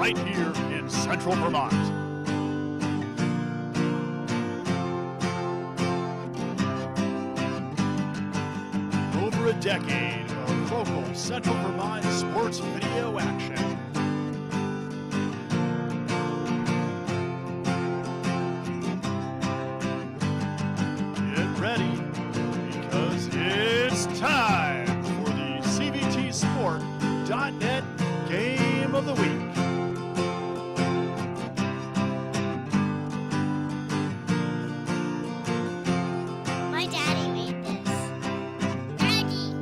right here in Central Vermont. Over a decade of local Central Vermont sports video action. Get ready, because it's time for the CVTsport.net Game of the Week. My daddy made this. Daddy!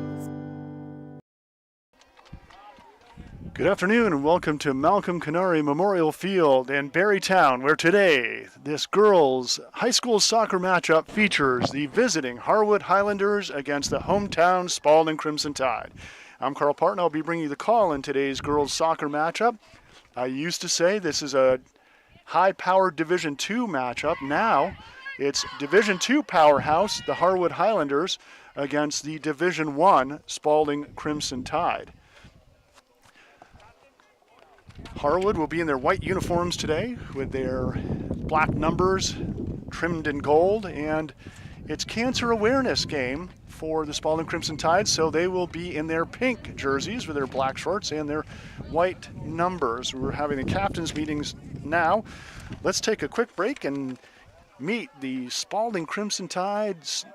Good afternoon and welcome to Malcolm Canary Memorial Field in Barrytown, where today this girls' high school soccer matchup features the visiting Harwood Highlanders against the hometown Spaulding Crimson Tide. I'm Carl Parton. I'll be bringing you the call in today's girls' soccer matchup. I used to say this is a high-powered Division II matchup. Now it's Division II powerhouse, the Harwood Highlanders, against the Division I Spaulding Crimson Tide. Harwood will be in their white uniforms today with their black numbers trimmed in gold, and it's Cancer Awareness game for the Spaulding Crimson Tide, so they will be in their pink jerseys with their black shorts and their white numbers. We're having the captains' meetings now. Let's take a quick break and meet the Spaulding Crimson Tide's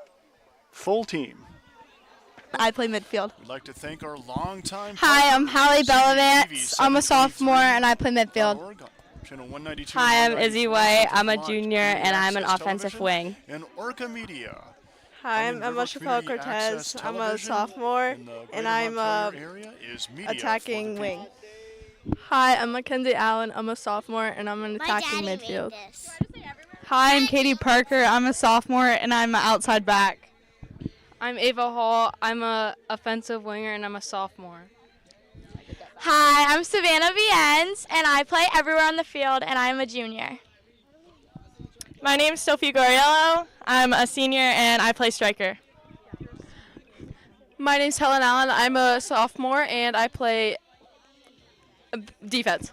full team. I play midfield. We'd like to thank our longtime Hi, I'm Hallie partner, Bellavance. I'm a sophomore and I play midfield. Channel 192, Hi, I'm Izzy White. I'm a Vermont, junior and I'm an Access offensive Television, wing. And Orca Media. Hi, I'm River Emma Community Chappelle Access Cortez. I'm a Television sophomore, in the and Greater I'm Montpelier area is media for the attacking people. wing. Hi, I'm Mackenzie Allen. I'm a sophomore and I'm an My attacking daddy midfield. made this. Hi, I'm Katie Parker. I'm a sophomore and I'm an outside back. I'm Ava Hall. I'm a offensive winger and I'm a sophomore. Hi, I'm Savannah Viens, and I play everywhere on the field, and I'm a junior. My name is Sophie Goriello. I'm a senior and I play striker. My name's Helen Allen. I'm a sophomore, and I play defense.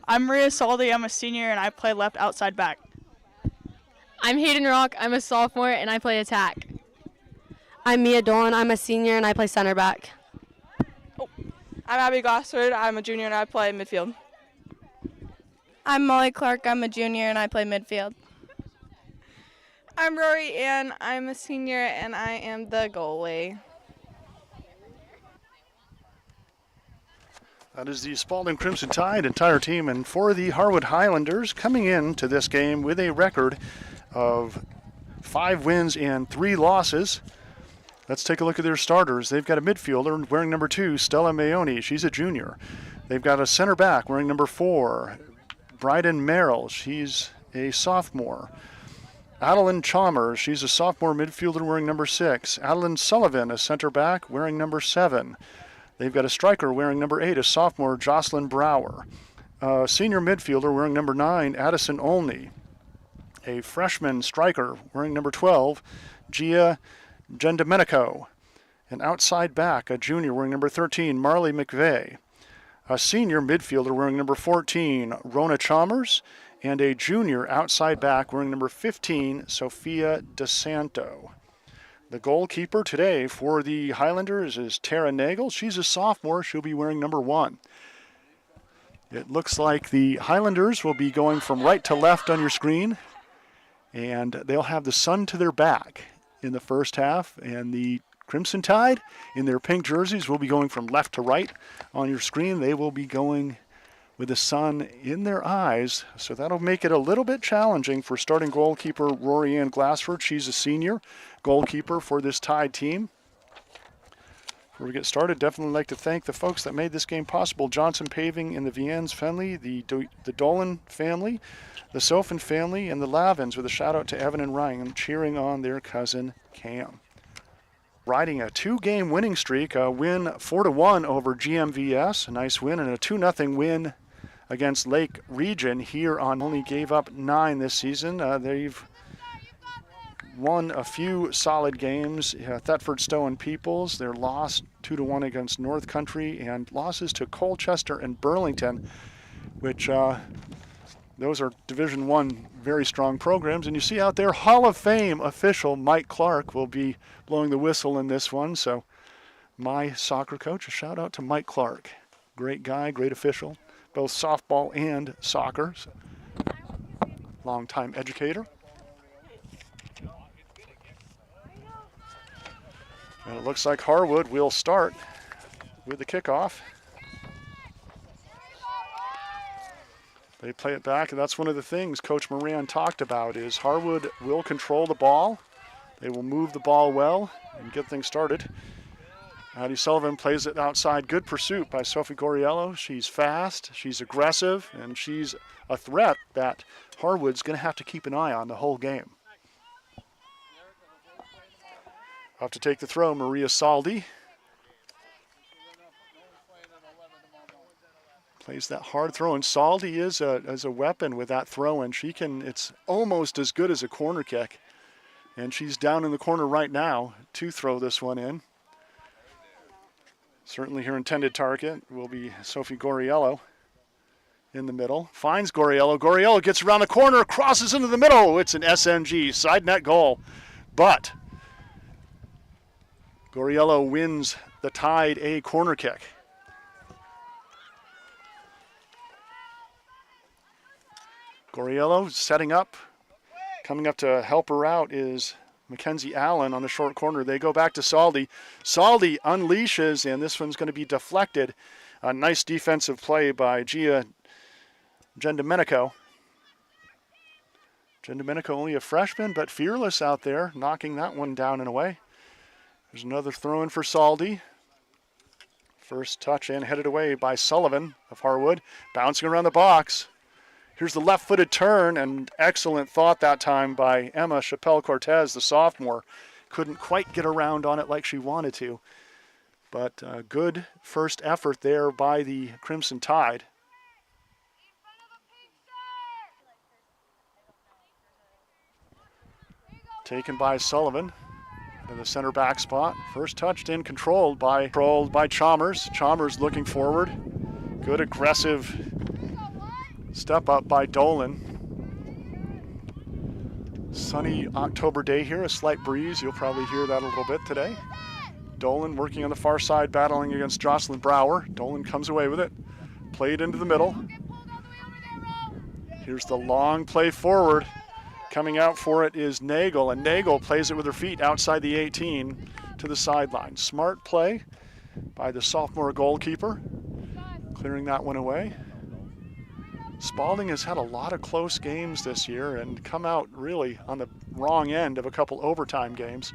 I'm Maria Soldi. I'm a senior and I play left outside back. I'm Hayden Rock. I'm a sophomore and I play attack. I'm Mia Dolan. I'm a senior and I play center back. I'm Abby Gossard. I'm a junior, and I play midfield. I'm Molly Clark. I'm a junior and I play midfield. I'm Rory Ann. I'm a senior, and I am the goalie. That is the Spaulding Crimson Tide entire team, and for the Harwood Highlanders coming into this game with a record of 5 wins and 3 losses. Let's take a look at their starters. They've got a midfielder wearing number 2, Stella Mayoni. She's a junior. They've got a center back wearing number 4, Bryden Merrill. She's a sophomore. Adeline Chalmers, she's a sophomore midfielder wearing number 6. Adeline Sullivan, a center back wearing number 7. They've got a striker wearing number 8, a sophomore, Jocelyn Brower. A senior midfielder wearing number 9, Addison Olney. A freshman striker wearing number 12, Gia Gendomenico. An outside back, a junior wearing number 13, Marley McVeigh. A senior midfielder wearing number 14, Rona Chalmers. And a junior outside back wearing number 15, Sophia DeSanto. The goalkeeper today for the Highlanders is Tara Nagel. She's a sophomore. She'll be wearing number 1. It looks like the Highlanders will be going from right to left on your screen, and they'll have the sun to their back in the first half, and the Crimson Tide in their pink jerseys will be going from left to right on your screen. They will be going with the sun in their eyes, so that'll make it a little bit challenging for starting goalkeeper Rory Ann Glassford. She's a senior goalkeeper for this Tide team. Before we get started, definitely like to thank the folks that made this game possible. Johnson Paving and the Viens family, the Dolan family, the Sofin family, and the Lavins, with a shout out to Evan and Ryan cheering on their cousin Cam. Riding a 2-game winning streak, a win 4-1 over GMVS, a nice win, and a 2-0 win against Lake Region here on. Only gave up 9 this season. They've won a few solid games. Thetford, Stowe, and Peoples. Their loss 2-1 against North Country, and losses to Colchester and Burlington which those are Division I very strong programs. And you see out there, Hall of Fame official Mike Clark will be blowing the whistle in this one. So my soccer coach, a shout out to Mike Clark. Great guy, great official, both softball and soccer. So, longtime educator. And it looks like Harwood will start with the kickoff. They play it back, and that's one of the things Coach Moran talked about is Harwood will control the ball. They will move the ball well and get things started. Addie Sullivan plays it outside. Good pursuit by Sophie Goriello. She's fast, she's aggressive, and she's a threat that Harwood's going to have to keep an eye on the whole game. Up to take the throw, Maria Saldi. Plays that hard throw, and Saldi is a weapon with that throw, and it's almost as good as a corner kick. And she's down in the corner right now to throw this one in. Certainly her intended target will be Sophie Goriello in the middle. Finds Goriello. Goriello gets around the corner, crosses into the middle. It's an SNG side net goal. But Goriello wins the Tide a corner kick. Goriello setting up. Coming up to help her out is Mackenzie Allen on the short corner. They go back to Saldi. Saldi unleashes, and this one's going to be deflected. A nice defensive play by Gia Gendomenico. Gendomenico only a freshman, but fearless out there, knocking that one down and away. There's another throw in for Saldi. First touch and headed away by Sullivan of Harwood. Bouncing around the box. Here's the left-footed turn, and excellent thought that time by Emma Chappelle-Cortez, the sophomore. Couldn't quite get around on it like she wanted to. But good first effort there by the Crimson Tide. Taken by Sullivan in the center back spot. First touched in, controlled by Chalmers. Chalmers looking forward. Good aggressive step up by Dolan. Sunny October day here, a slight breeze. You'll probably hear that a little bit today. Dolan working on the far side, battling against Jocelyn Brower. Dolan comes away with it. Played into the middle. Here's the long play forward. Coming out for it is Nagel, and Nagel plays it with her feet outside the 18 to the sideline. Smart play by the sophomore goalkeeper, clearing that one away. Spaulding has had a lot of close games this year and come out really on the wrong end of a couple overtime games.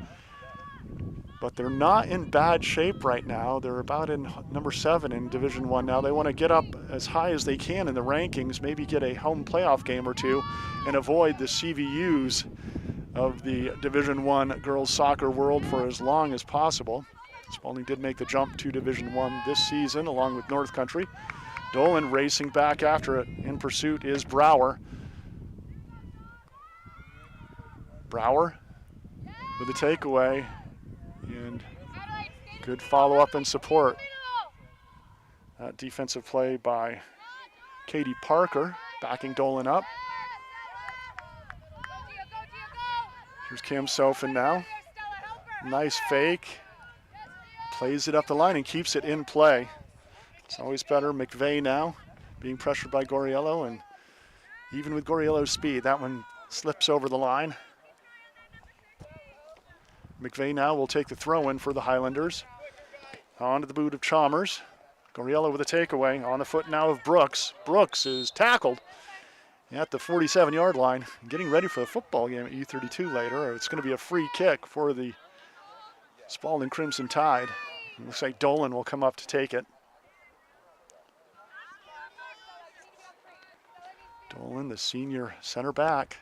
But they're not in bad shape right now. They're about in number 7 in Division I now. They want to get up as high as they can in the rankings, maybe get a home playoff game or two, and avoid the CVUs of the Division I girls soccer world for as long as possible. Spaulding did make the jump to Division I this season along with North Country. Dolan racing back after it. In pursuit is Brower. Brower with the takeaway, and good follow-up and support. That defensive play by Katie Parker, backing Dolan up. Here's Cam Sofin now. Nice fake. Plays it up the line and keeps it in play. It's always better. McVeigh now being pressured by Goriello, and even with Goriello's speed, that one slips over the line. McVeigh now will take the throw in for the Highlanders. On to the boot of Chalmers. Goriello with a takeaway. On the foot now of Brooks. Brooks is tackled at the 47-yard line, getting ready for the football game at U32 later. It's going to be a free kick for the Spaulding Crimson Tide. It looks like Dolan will come up to take it. Dolan, the senior center back.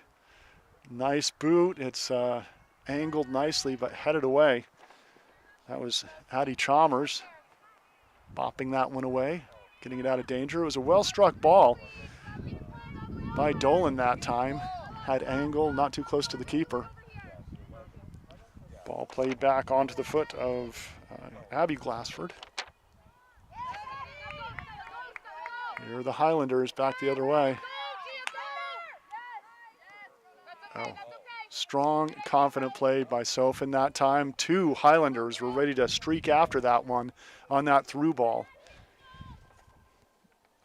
Nice boot. It's angled nicely, but headed away. That was Addie Chalmers bopping that one away, getting it out of danger. It was a well-struck ball by Dolan that time. Had angle, not too close to the keeper. Ball played back onto the foot of Abby Glassford. Here are the Highlanders back the other way. Oh, strong, confident play by Sofin that time. 2 Highlanders were ready to streak after that one on that through ball.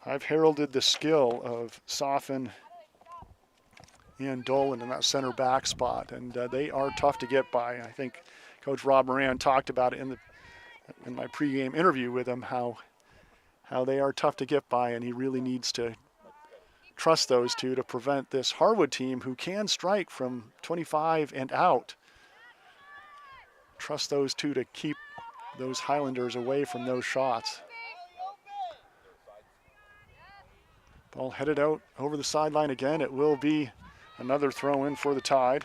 I've heralded the skill of Sofin and Dolan in that center back spot, and they are tough to get by. I think Coach Rob Moran talked about it in my pregame interview with him, how they are tough to get by, and he really needs to trust those two to prevent this Harwood team who can strike from 25 and out. Trust those two to keep those Highlanders away from those shots. Ball headed out over the sideline again. It will be another throw in for the Tide.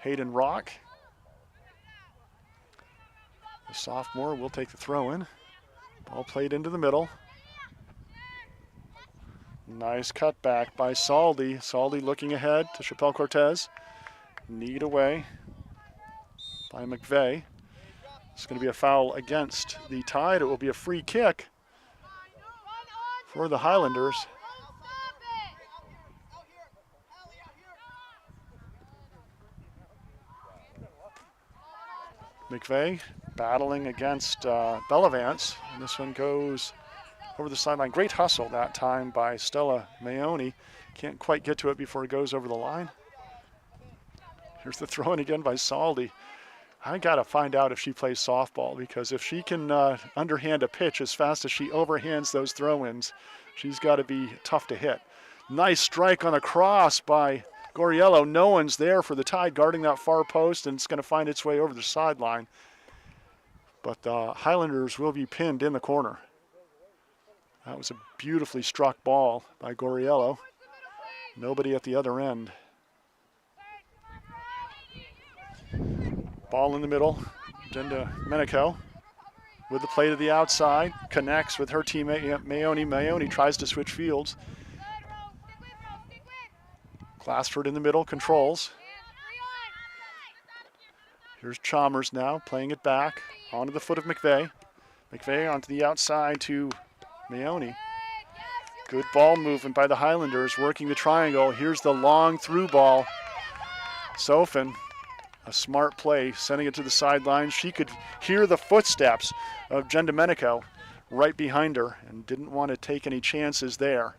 Hayden Rock, the sophomore, will take the throw in. Ball played into the middle. Nice cutback by Saldi. Saldi looking ahead to Chappelle Cortez. Kneed away by McVeigh. It's going to be a foul against the Tide. It will be a free kick for the Highlanders. McVeigh battling against Bellavance, and this one goes over the sideline. Great hustle that time by Stella Maoni. Can't quite get to it before it goes over the line. Here's the throw in again by Saldi. I got to find out if she plays softball, because if she can underhand a pitch as fast as she overhands those throw-ins, she's got to be tough to hit. Nice strike on a cross by Goriello. No one's there for the Tide guarding that far post, and it's going to find its way over the sideline. But the Highlanders will be pinned in the corner. That was a beautifully struck ball by Goriello. Nobody at the other end. Ball in the middle. Jenda Menico with the play to the outside. Connects with her teammate Maoni. Maoni tries to switch fields. Glassford in the middle, controls. Here's Chalmers now, playing it back onto the foot of McVeigh. McVeigh onto the outside to Maoni. Good ball movement by the Highlanders, working the triangle. Here's the long through ball. Sofin, a smart play, sending it to the sideline. She could hear the footsteps of Jen Domenico right behind her and didn't want to take any chances there.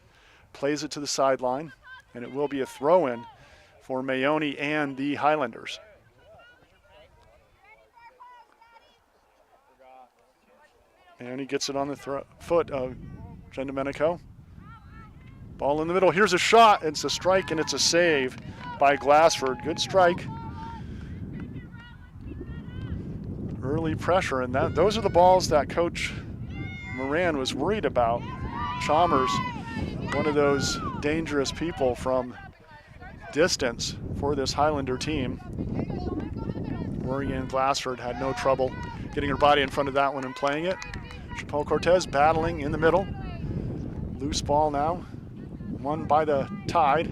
Plays it to the sideline, and it will be a throw-in for Maoni and the Highlanders. Maoni gets it on the foot of Jen Domenico. Ball in the middle. Here's a shot. It's a strike, and it's a save by Glassford. Good strike. Early pressure, and those are the balls that Coach Moran was worried about. Chalmers, one of those dangerous people from distance for this Highlander team. Maureen Glassford had no trouble getting her body in front of that one and playing it. Chappelle Cortez battling in the middle. Loose ball now, won by the Tide.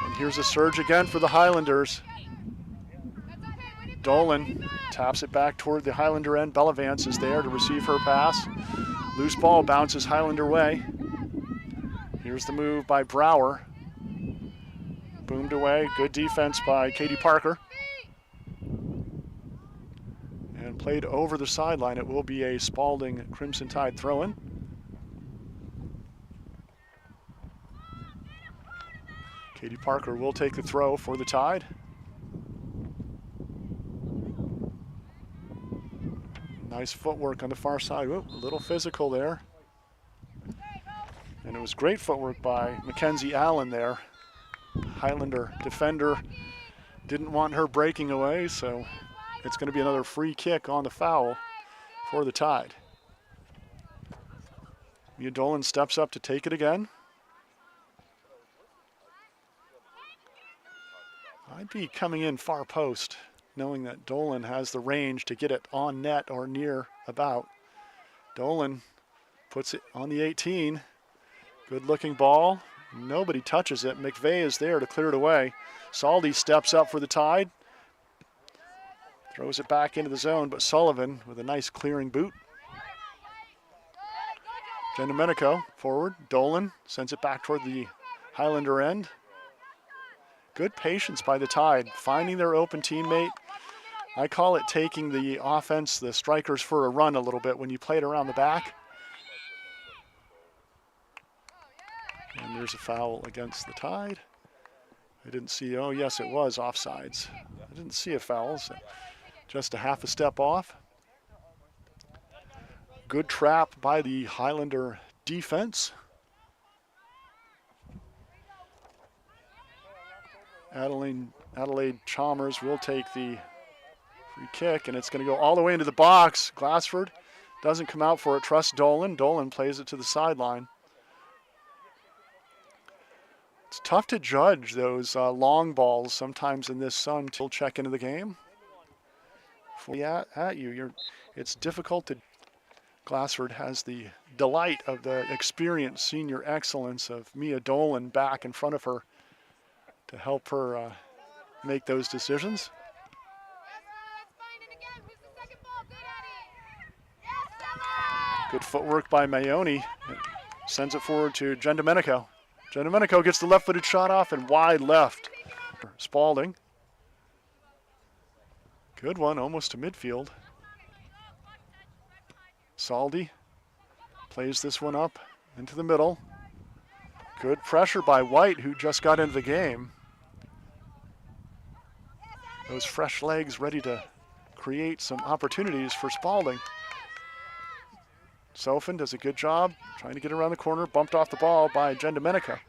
And here's a surge again for the Highlanders. Dolan taps it back toward the Highlander end. Bellavance is there to receive her pass. Loose ball bounces Highlander way. Here's the move by Brower. Boomed away. Good defense by Katie Parker. And played over the sideline. It will be a Spaulding Crimson Tide throw-in. Katie Parker will take the throw for the Tide. Nice footwork on the far side. Whoop, a little physical there. And it was great footwork by Mackenzie Allen there. Highlander defender didn't want her breaking away, so it's going to be another free kick on the foul for the Tide. Mia Dolan steps up to take it again. I'd be coming in far post, knowing that Dolan has the range to get it on net or near about. Dolan puts it on the 18. Good looking ball. Nobody touches it. McVeigh is there to clear it away. Saldi steps up for the Tide. Throws it back into the zone, but Sullivan with a nice clearing boot. Gendomenico forward. Dolan sends it back toward the Highlander end. Good patience by the Tide, finding their open teammate. I call it taking the offense, the strikers, for a run a little bit when you play it around the back. And there's a foul against the Tide. I didn't see, oh yes it was offsides. I didn't see a foul, so just a half a step off. Good trap by the Highlander defense. Adelaide Chalmers will take the free kick, and it's going to go all the way into the box. Glassford doesn't come out for it, trusts Dolan. Dolan plays it to the sideline. It's tough to judge those long balls sometimes in this sun till check into the game. At you, it's difficult to. Glassford has the delight of the experienced senior excellence of Mia Dolan back in front of her to help her make those decisions. Good footwork by Mayoni. Sends it forward to Gendomenico. Gendomenico gets the left-footed shot off and wide left. Spaulding. Good one, almost to midfield. Saldi plays this one up into the middle. Good pressure by White, who just got into the game. Those fresh legs ready to create some opportunities for Spaulding. Sofin does a good job trying to get around the corner, bumped off the ball by Gendomenico.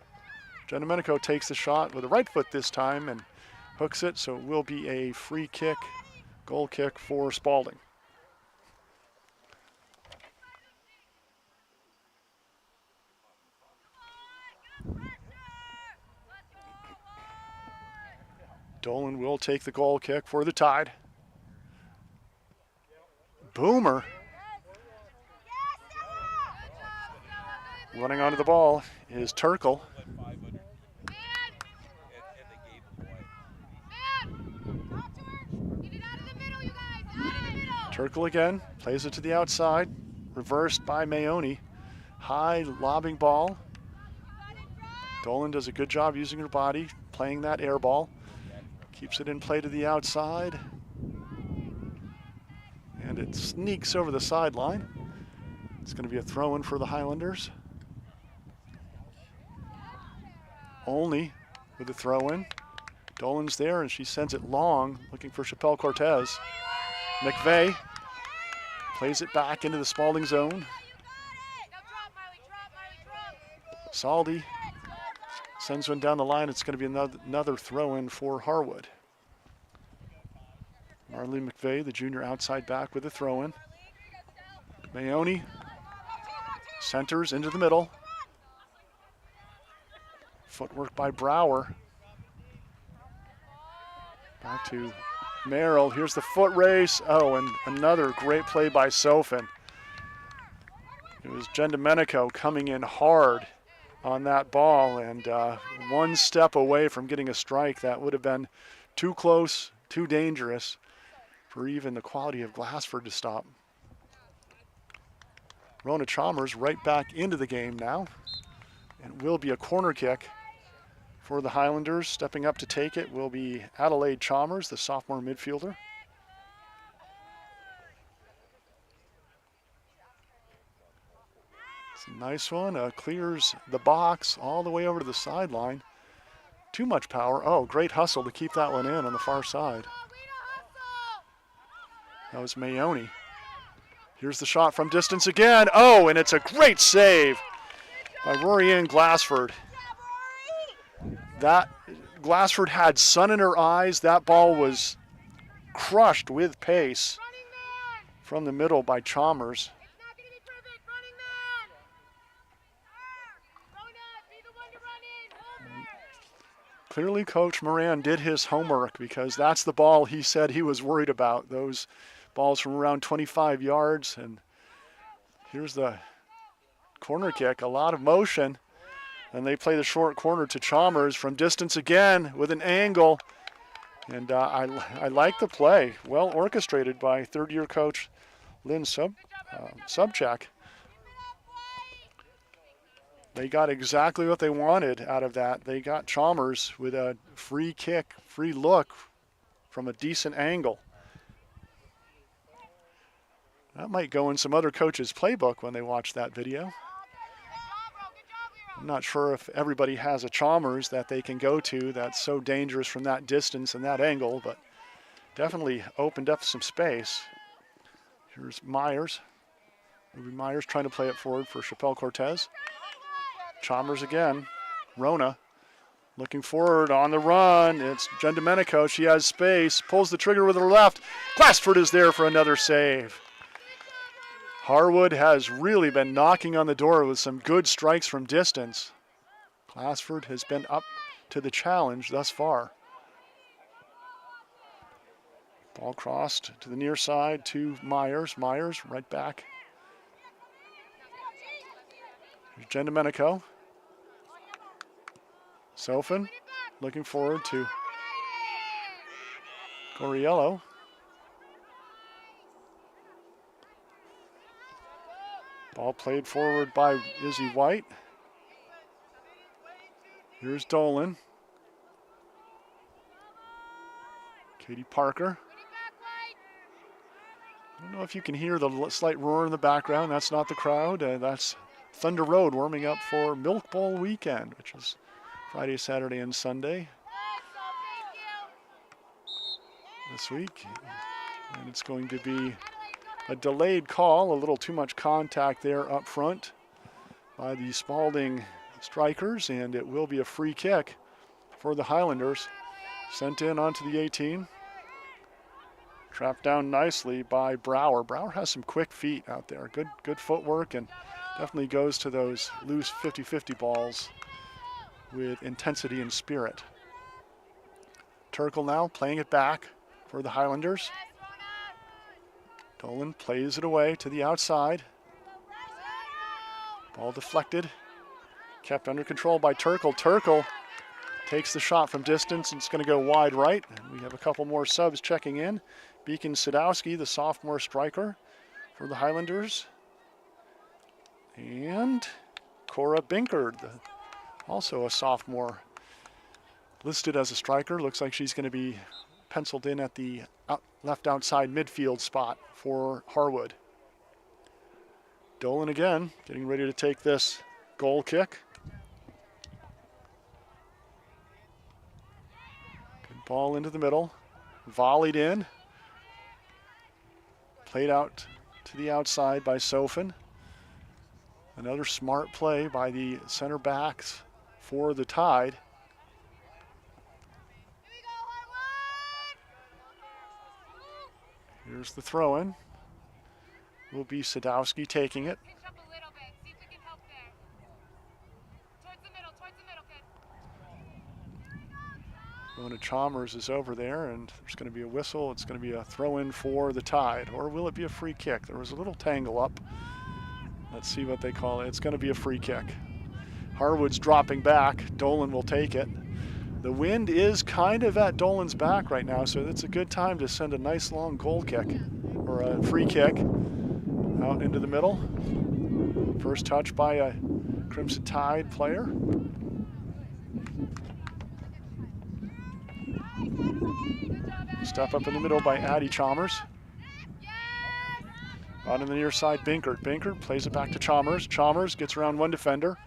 Gendomenico takes the shot with the right foot this time and hooks it, so it will be a free kick, goal kick for Spaulding. Dolan will take the goal kick for the Tide. Boomer. Running onto the ball is Turkle. Turkle again, plays it to the outside, reversed by Mayoni. High lobbing ball. Dolan does a good job using her body, playing that air ball. Keeps it in play to the outside. And it sneaks over the sideline. It's going to be a throw-in for the Highlanders. Olney with the throw-in. Dolan's there, and she sends it long, looking for Chappelle Cortez. McVeigh plays it back into the Spaulding zone. Saldi sends one down the line. It's going to be another throw-in for Harwood. Marlene McVeigh, the junior outside back with a throw-in. Mayoni centers into the middle. Footwork by Brower. Back to Merrill. Here's the foot race. Oh, and another great play by Sofin. It was Gendomenico coming in hard on that ball, and one step away from getting a strike. That would have been too close, too dangerous for even the quality of Glassford to stop. Rona Chalmers right back into the game now. And it will be a corner kick for the Highlanders. Stepping up to take it will be Adelaide Chalmers, the sophomore midfielder. It's a nice one, clears the box all the way over to the sideline. Too much power. Oh, great hustle to keep that one in on the far side. That was Mayoni. Here's the shot from distance again. Oh, and it's a great save by Rory-Ann Glassford. That Glassford had sun in her eyes. That ball was crushed with pace from the middle by Chalmers. Clearly, Coach Moran did his homework, because that's the ball he said he was worried about. Those balls from around 25 yards. And here's the corner kick, a lot of motion. And they play the short corner to Chalmers from distance again with an angle. And I like the play. Well orchestrated by third-year coach Lynn Subchak. They got exactly what they wanted out of that. They got Chalmers with a free kick, free look from a decent angle. That might go in some other coaches' playbook when they watch that video. I'm not sure if everybody has a Chalmers that they can go to that's so dangerous from that distance and that angle, but definitely opened up some space. Here's Myers. Ruby Myers trying to play it forward for Chappelle Cortez. Chalmers again. Rona looking forward on the run. It's Jen Domenico. She has space. Pulls the trigger with her left. Glassford is there for another save. Harwood has really been knocking on the door with some good strikes from distance. Glassford has been up to the challenge thus far. Ball crossed to the near side to Myers. Myers right back. Here's Jen Domenico. Sofin looking forward to Goriello. Ball played forward by Izzy White. Here's Dolan. Katie Parker. I don't know if you can hear the slight roar in the background. That's not the crowd. That's Thunder Road warming up for Milk Bowl weekend, which is Friday, Saturday, and Sunday this week. And it's going to be a delayed call, a little too much contact there up front by the Spaulding strikers, and it will be a free kick for the Highlanders. Sent in onto the 18. Trapped down nicely by Brower. Brower has some quick feet out there. Good footwork, and definitely goes to those loose 50-50 balls with intensity and spirit. Turkle now playing it back for the Highlanders. Dolan plays it away to the outside. Ball deflected. Kept under control by Turkle. Turkle takes the shot from distance, and it's going to go wide right. And we have a couple more subs checking in. Beacon Sadowski, the sophomore striker for the Highlanders. And Cora Binkard, also a sophomore, listed as a striker. Looks like she's going to be penciled in at the left outside midfield spot for Harwood. Dolan again, getting ready to take this goal kick. Good ball into the middle, volleyed in. Played out to the outside by Sofin. Another smart play by the center backs for the Tide. Here's the throw-in. Will be Sadowski taking it. Mona Chalmers is over there, and there's going to be a whistle. It's going to be a throw-in for the Tide, or will it be a free kick? There was a little tangle up. Let's see what they call it. It's going to be a free kick. Harwood's dropping back. Dolan will take it. The wind is kind of at Dolan's back right now, so it's a good time to send a nice long goal kick, or a free kick, out into the middle. First touch by a Crimson Tide player. Step up in the middle by Addie Chalmers. Out on the near side, Binkard. Binkard plays it back to Chalmers. Chalmers gets around one defender.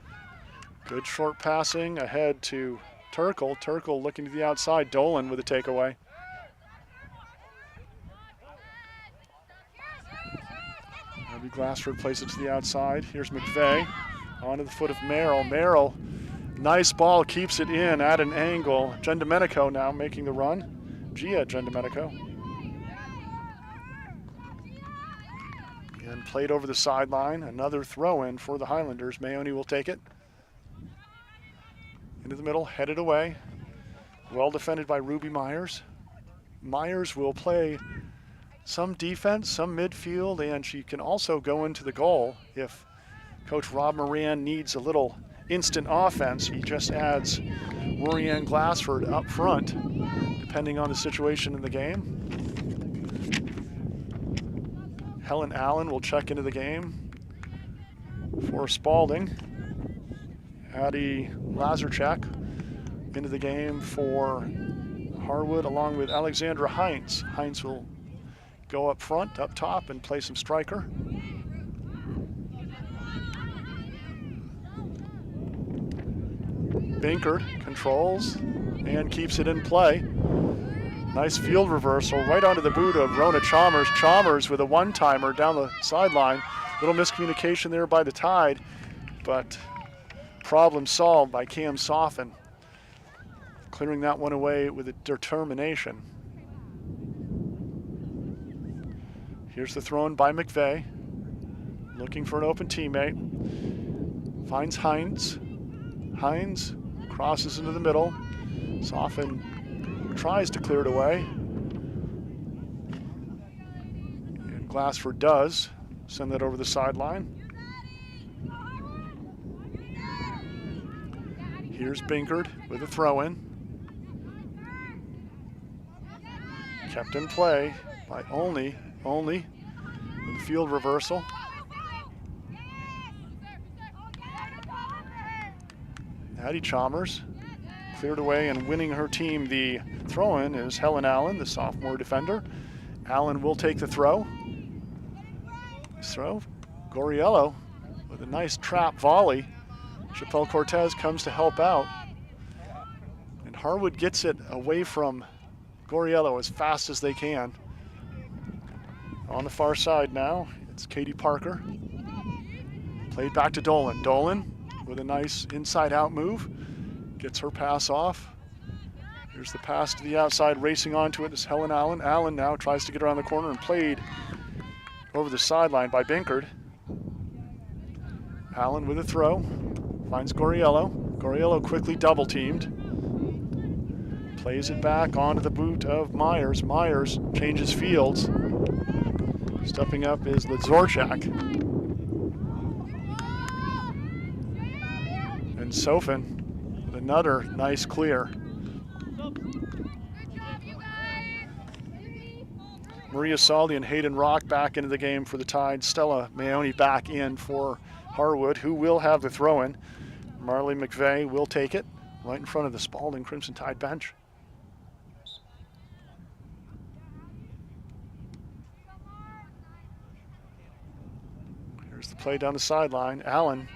Good short passing ahead to Turkle. Turkle looking to the outside. Dolan with a takeaway. Maybe Glassford plays it to the outside. Here's McVeigh. Onto the foot of Merrill. Merrill, nice ball, keeps it in at an angle. Jen Domenico now making the run. Gia Jen Domenico. And played over the sideline. Another throw-in for the Highlanders. Mayoni will take it. Into the middle, headed away. Well defended by Ruby Myers. Myers will play some defense, some midfield, and she can also go into the goal if Coach Rob Moran needs a little instant offense. He just adds Rory-Ann Glassford up front, depending on the situation in the game. Helen Allen will check into the game for Spaulding. Addie Lazarchuk into the game for Harwood along with Alexandra Heinz. Heinz will go up front, up top, and play some striker. Binkard controls and keeps it in play. Nice field reversal right onto the boot of Rona Chalmers. Chalmers with a one-timer down the sideline. Little miscommunication there by the Tide, but problem solved by Cam Soffin, clearing that one away with a determination. Here's the throw in by McVeigh, looking for an open teammate. Finds Heinz. Heinz crosses into the middle. Soffin tries to clear it away. And Glassford does send that over the sideline. Here's Binkard with a throw-in. Kept in play by only with a field reversal. Addie Chalmers cleared away, and winning her team the throw-in is Helen Allen, the sophomore defender. Allen will take the throw. Throw, Goriello with a nice trap volley. Chappelle Cortez comes to help out. And Harwood gets it away from Goriello as fast as they can. On the far side now, it's Katie Parker. Played back to Dolan. Dolan with a nice inside-out move. Gets her pass off. Here's the pass to the outside. Racing onto it is Helen Allen. Allen now tries to get around the corner and played over the sideline by Binkard. Allen with a throw. Finds Goriello. Goriello quickly double-teamed. Plays it back onto the boot of Myers. Myers changes fields. Stepping up is Lazorchak. And Sofin with another nice clear. Maria Saldi and Hayden Rock back into the game for the Tide. Stella Maoni back in for Harwood, who will have the throw-in. Marley McVeigh will take it right in front of the Spaulding Crimson Tide bench. Here's the play down the sideline. Allen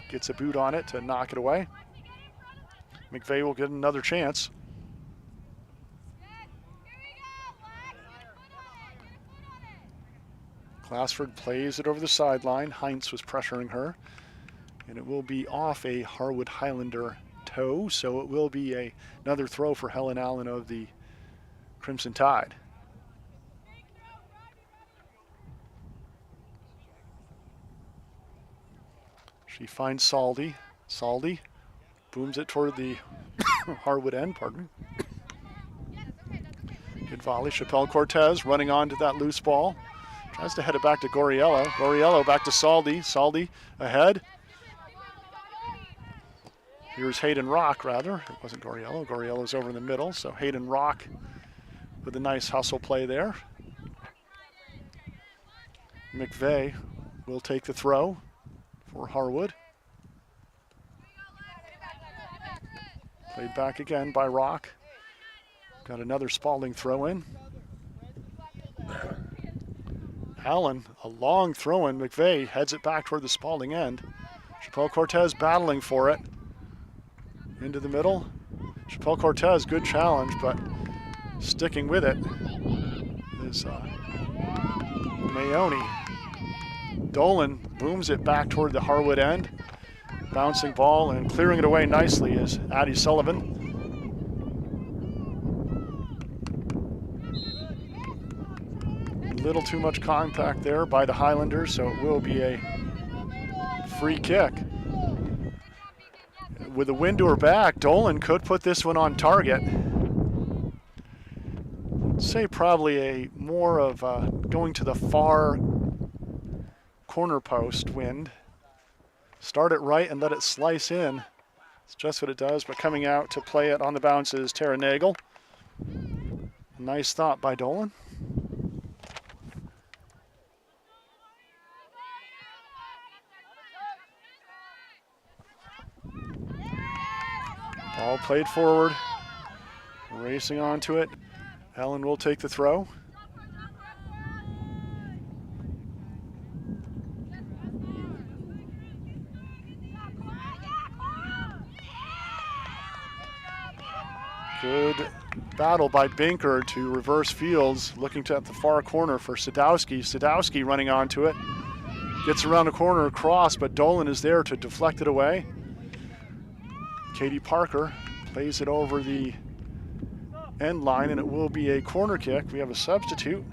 gets a boot on it to knock it away. McVeigh will get another chance. Glassford plays it over the sideline. Heinz was pressuring her. And it will be off a Harwood Highlander toe, so it will be another throw for Helen Allen of the Crimson Tide. She finds Saldi. Saldi booms it toward the Harwood end, pardon me. Good volley. Chappelle Cortez running on to that loose ball. Tries to head it back to Goriello. Goriello back to Saldi. Saldi ahead. Here's Hayden Rock, rather. It wasn't Goriello. Goriello's over in the middle, so Hayden Rock with a nice hustle play there. McVeigh will take the throw for Harwood. Played back again by Rock. Got another Spaulding throw in. Allen, a long throw in. McVeigh heads it back toward the Spaulding end. Chappelle Cortez battling for it. Into the middle. Chappelle Cortez, good challenge, but sticking with it is Maoni. Dolan booms it back toward the Harwood end. Bouncing ball and clearing it away nicely is Addie Sullivan. A little too much contact there by the Highlanders, so it will be a free kick. With the wind to her back, Dolan could put this one on target. I'd say probably a more of going to the far corner post wind. Start it right and let it slice in. It's just what it does, but coming out to play it on the bounce is Tara Nagel. Nice thought by Dolan. Ball played forward. Racing onto it. Ellen will take the throw. Good battle by Binker to reverse fields, looking at the far corner for Sadowski. Sadowski running onto it. Gets around the corner across, but Dolan is there to deflect it away. Katie Parker plays it over the end line, and it will be a corner kick. We have a substitute.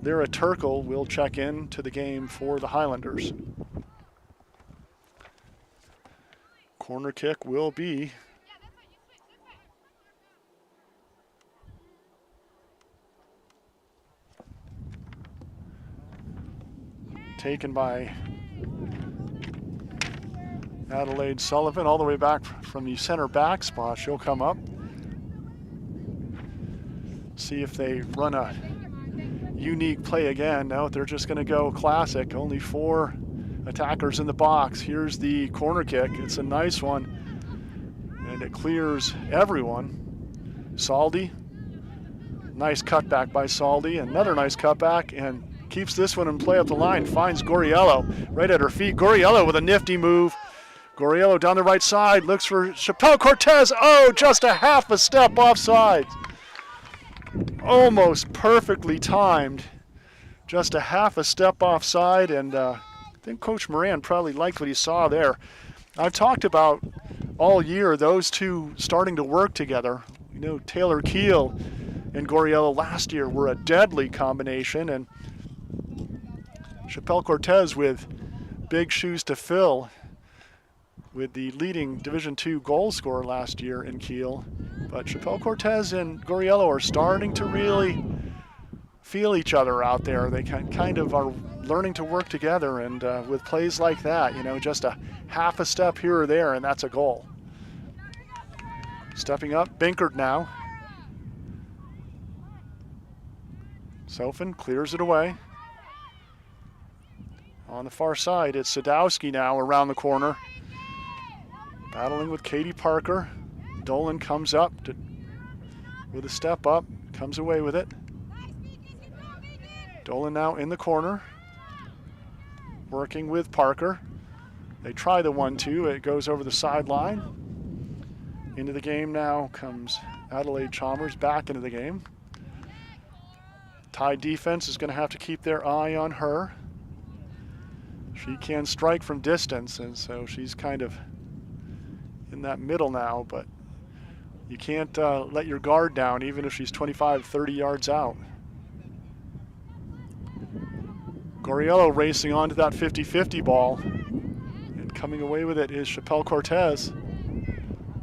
Lyra Turkle will check in to the game for the Highlanders. Corner kick will be taken by Adelaide Sullivan all the way back from the center back spot. She'll come up. See if they run a unique play again. No, they're just going to go classic. Only 4 attackers in the box. Here's the corner kick. It's a nice one, and it clears everyone. Saldi, nice cutback by Saldi. Another nice cutback, and keeps this one in play up the line. Finds Goriello right at her feet. Goriello with a nifty move. Goriello down the right side, looks for Chappelle Cortez. Oh, just a half a step offside. Almost perfectly timed. Just a half a step offside, and I think Coach Moran probably liked what he saw there. I've talked about all year those two starting to work together. You know, Taylor Keel and Goriello last year were a deadly combination, and Chappelle Cortez with big shoes to fill with the leading Division II goal scorer last year in Kiel. But Chappelle Cortez and Goriello are starting to really feel each other out there. They kind of are learning to work together, and with plays like that, you know, just a half a step here or there, and that's a goal. Stepping up, Binkert now. Sofin clears it away. On the far side, it's Sadowski now around the corner. Battling with Katie Parker. Dolan comes up with a step up, comes away with it. Dolan now in the corner, working with Parker. They try the 1-2, it goes over the sideline. Into the game now comes Adelaide Chalmers back into the game. Tide defense is going to have to keep their eye on her. She can strike from distance, and so she's kind of in that middle now, but you can't let your guard down even if she's 25, 30 yards out. Goriello racing onto that 50-50 ball, and coming away with it is Chappelle Cortez.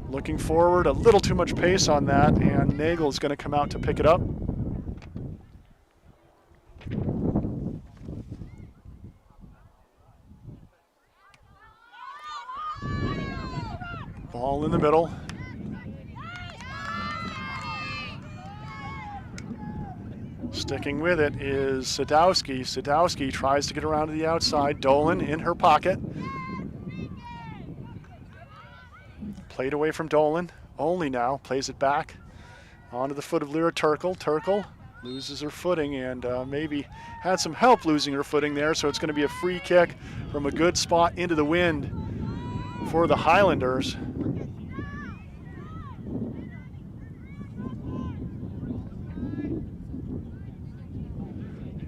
Looking forward, a little too much pace on that, and Nagel is going to come out to pick it up. Ball in the middle. Sticking with it is Sadowski. Sadowski tries to get around to the outside. Dolan in her pocket. Played away from Dolan. Only now plays it back onto the foot of Lyra Turkle. Turkle loses her footing and maybe had some help losing her footing there, so it's going to be a free kick from a good spot into the wind for the Highlanders.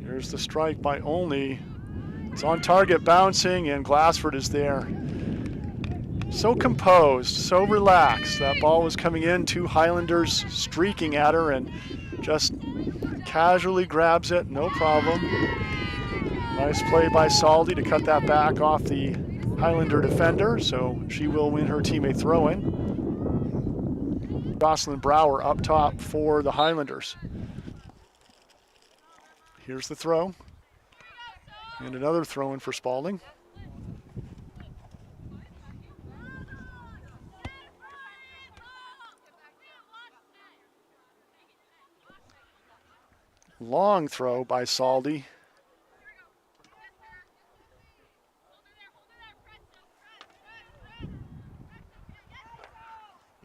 Here's the strike by Olney. It's on target, bouncing, and Glassford is there. So composed, so relaxed. That ball was coming in, 2 Highlanders streaking at her, and just casually grabs it, no problem. Nice play by Saldi to cut that back off the Highlander defender, so she will win her team a throw-in. Jocelyn Brower up top for the Highlanders. Here's the throw. And another throw-in for Spaulding. Long throw by Saldi.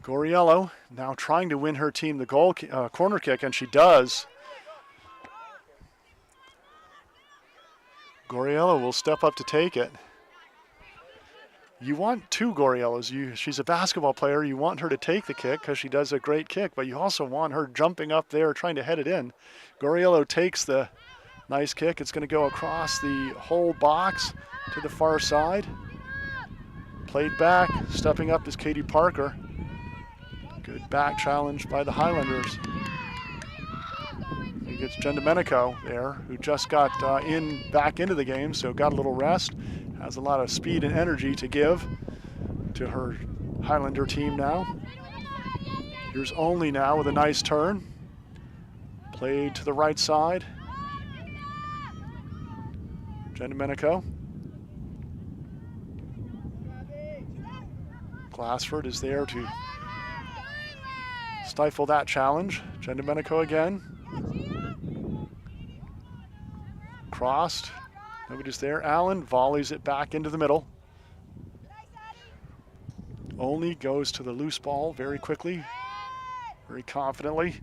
Goriello now trying to win her team the corner kick, and she does. Goriello will step up to take it. You want two Goriellos. She's a basketball player. You want her to take the kick because she does a great kick, but you also want her jumping up there trying to head it in. Goriello takes the nice kick. It's going to go across the whole box to the far side. Played back. Stepping up is Katie Parker. Good back challenge by the Highlanders. It gets Jen Domenico there, who just got back into the game, so got a little rest. Has a lot of speed and energy to give to her Highlander team now. Here's Only now with a nice turn. Played to the right side. Jen Domenico. Glassford is there to stifle that challenge. Jen Domenico again. Crossed. Nobody's there. Allen volleys it back into the middle. Only goes to the loose ball very quickly, very confidently.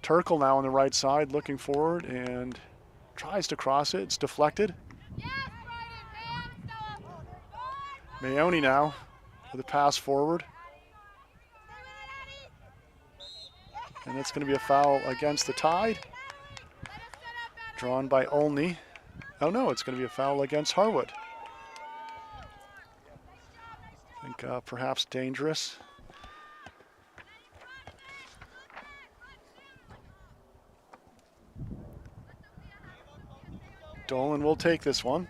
Turkle now on the right side looking forward and tries to cross it. It's deflected. Mayoni now with a pass forward. And it's going to be a foul against the Tide. Drawn by Olney. Oh no, it's going to be a foul against Harwood. I think perhaps dangerous. Dolan will take this one.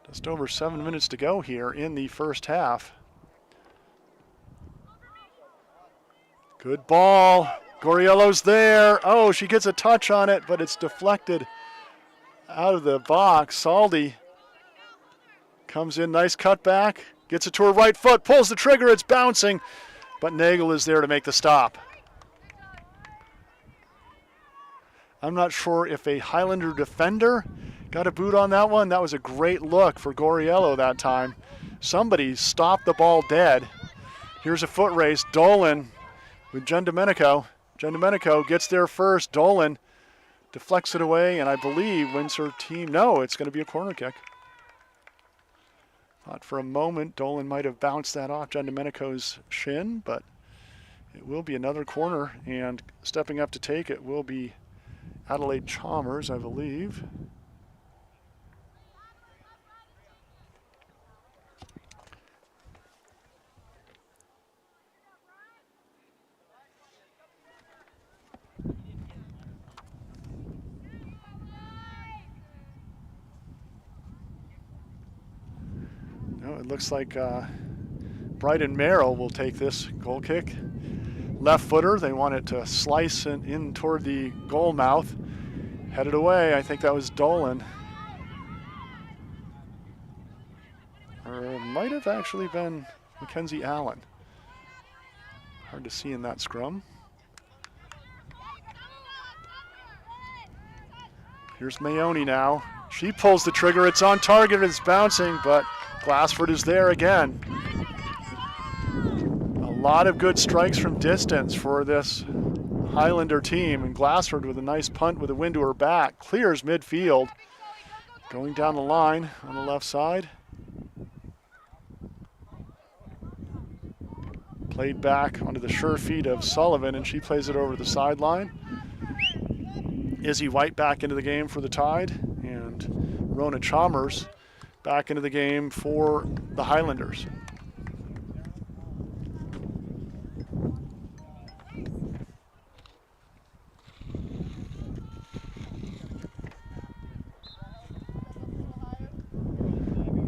Just over 7 minutes to go here in the first half. Good ball. Goriello's there. Oh, she gets a touch on it, but it's deflected out of the box. Saldi comes in, nice cutback, gets it to her right foot, pulls the trigger, it's bouncing, but Nagel is there to make the stop. I'm not sure if a Highlander defender got a boot on that one. That was a great look for Goriello that time. Somebody stopped the ball dead. Here's a foot race. Dolan with Jen Domenico. Jen Domenico gets there first. Dolan deflects it away, and I believe wins her team. No, it's going to be a corner kick. Thought for a moment Dolan might have bounced that off Jen Domenico's shin, but it will be another corner, and stepping up to take it will be Adelaide Chalmers, I believe. No, it looks like Bryden Merrill will take this goal kick. Left footer, they want it to slice in toward the goal mouth. Headed away, I think that was Dolan. Or it might have actually been Mackenzie Allen. Hard to see in that scrum. Here's Mayoni now. She pulls the trigger, it's on target, it's bouncing, but Glassford is there again. A lot of good strikes from distance for this Highlander team, and Glassford with a nice punt with a wind to her back. Clears midfield. Going down the line on the left side. Played back onto the sure feet of Sullivan, and she plays it over the sideline. Izzy White back into the game for the Tide, and Rona Chalmers back into the game for the Highlanders.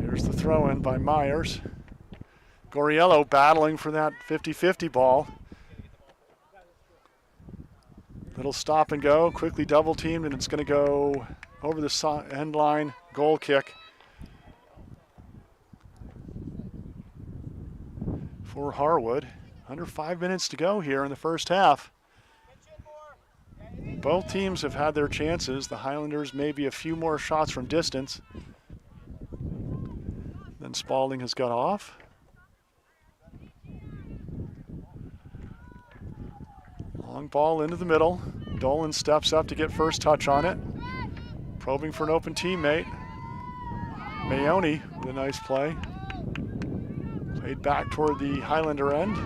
Here's the throw-in by Myers. Goriello battling for that 50-50 ball. Little stop and go, quickly double teamed, and it's going to go over the end line, goal kick for Harwood. Under 5 minutes to go here in the first half. Both teams have had their chances. The Highlanders maybe a few more shots from distance. Then Spaulding has got off. Long ball into the middle. Dolan steps up to get first touch on it. Probing for an open teammate. Maone with a nice play. Played back toward the Highlander end.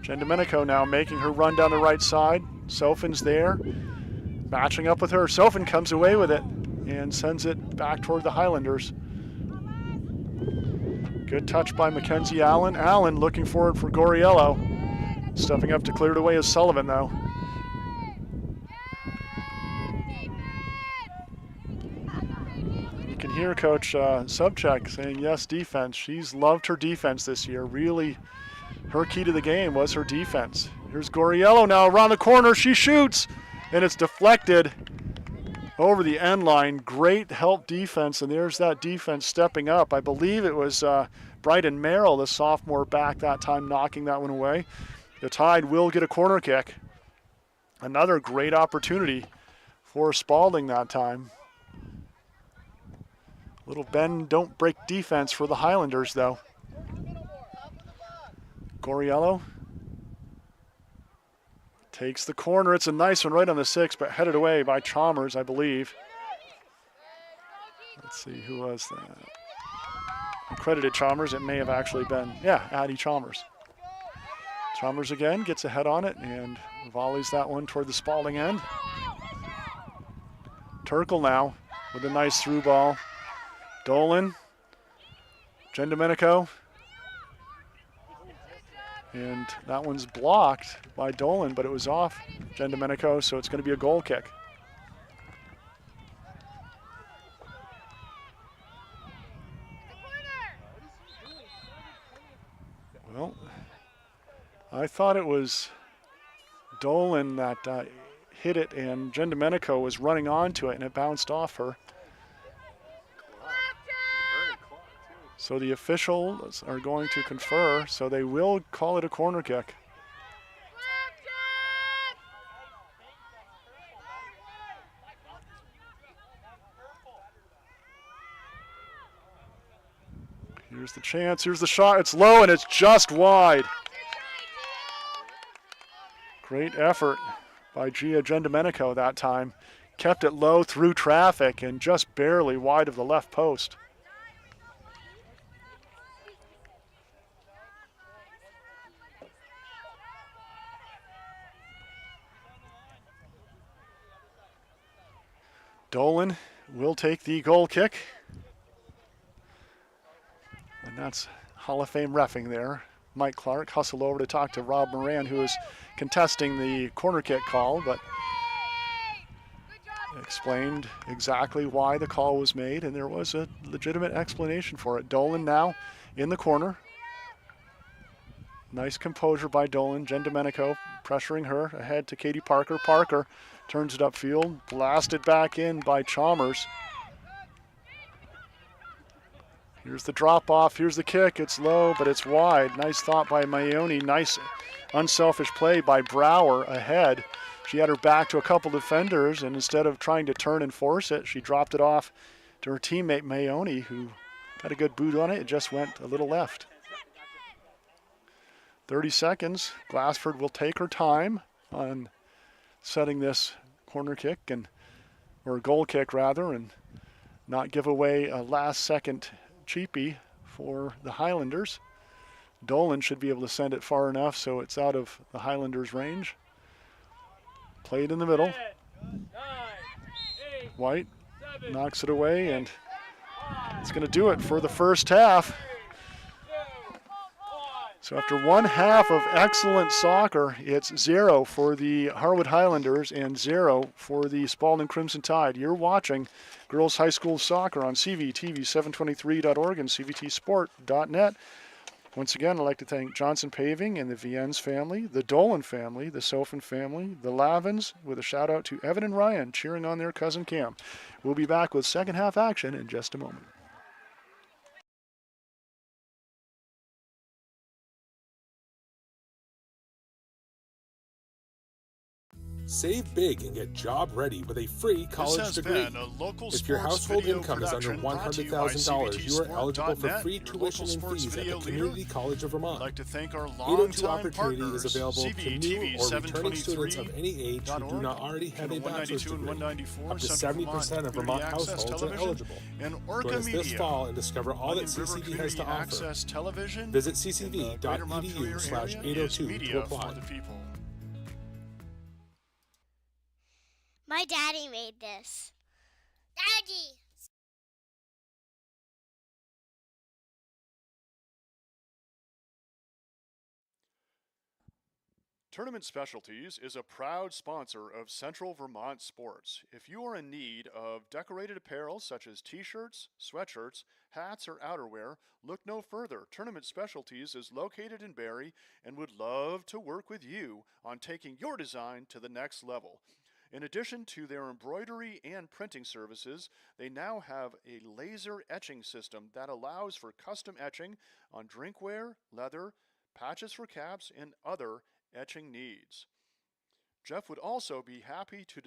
Jen Domenico now making her run down the right side. Sofin's there, matching up with her. Sofin comes away with it and sends it back toward the Highlanders. Good touch by Mackenzie Allen. Allen looking forward for Goriello. Stepping up to clear it away is Sullivan, though. You can hear Coach Subcheck saying, yes, defense. She's loved her defense this year. Really, her key to the game was her defense. Here's Goriello now around the corner. She shoots, and it's deflected over the end line. Great help defense, and there's that defense stepping up. I believe it was Bryden Merrill, the sophomore back that time, knocking that one away. The Tide will get a corner kick. Another great opportunity for Spaulding that time. Little bend, don't break defense for the Highlanders, though. Goriello takes the corner. It's a nice one right on the 6, but headed away by Chalmers, I believe. Let's see, who was that? I credited Chalmers. It may have actually been, Addie Chalmers. Chalmers again gets a head on it and volleys that one toward the Spaulding end. Turkle now with a nice through ball. Dolan, Jen Domenico. And that one's blocked by Dolan, but it was off Jen Domenico, so it's going to be a goal kick. Well, I thought it was Dolan that hit it, and Jen Domenico was running onto it, and it bounced off her. So the officials are going to confer, so they will call it a corner kick. Here's the chance, here's the shot, it's low and it's just wide. Great effort by Jen Domenico that time. Kept it low through traffic and just barely wide of the left post. Dolan will take the goal kick. And that's Hall of Fame reffing there. Mike Clark hustled over to talk to Rob Moran, who is contesting the corner kick call, but explained exactly why the call was made, and there was a legitimate explanation for it. Dolan now in the corner. Nice composure by Dolan. Jen Domenico pressuring her ahead to Katie Parker. Parker turns it upfield, blasted back in by Chalmers. Here's the drop off, here's the kick, it's low, but it's wide. Nice thought by Maone, nice unselfish play by Brower ahead. She had her back to a couple defenders, and instead of trying to turn and force it, she dropped it off to her teammate Maone, who got a good boot on it. It just went a little left. 30 seconds, Glassford will take her time on setting this corner kick, or goal kick rather, and not give away a last second cheapie for the Highlanders. Dolan should be able to send it far enough so it's out of the Highlanders' range. Played in the middle. White knocks it away, and it's going to do it for the first half. So after one half of excellent soccer, it's 0 for the Harwood Highlanders and 0 for the Spaulding Crimson Tide. You're watching Girls High School Soccer on CVTV723.org and CVTsport.net. Once again, I'd like to thank Johnson Paving and the Viennes family, the Dolan family, the Sofin family, the Lavins, with a shout out to Evan and Ryan cheering on their cousin Cam. We'll be back with second half action in just a moment. Save big and get job ready with a free college This has degree. been a local If your sports household video income is under production brought to you by $100,000, you are eligible for CVTsport.net, free your tuition local and sports fees at the video Community leader. College of I'd Vermont. like to thank our 802 longtime Opportunity partners, is available to new or returning students of any age who do not already have a bachelor's degree. Up to 70% of Vermont households are eligible. And Join Orca us this Media. fall and discover all that Onion River CCV has to Community offer. Access Television Visit in the Greater Montpelier area is ccv.edu/802 media to apply. for the people. My daddy made this. Daddy! Tournament Specialties is a proud sponsor of Central Vermont sports. If you are in need of decorated apparel such as t-shirts, sweatshirts, hats, or outerwear, look no further. Tournament Specialties is located in Barrie and would love to work with you on taking your design to the next level. In addition to their embroidery and printing services, they now have a laser etching system that allows for custom etching on drinkware, leather, patches for caps, and other etching needs. Jeff would also be happy to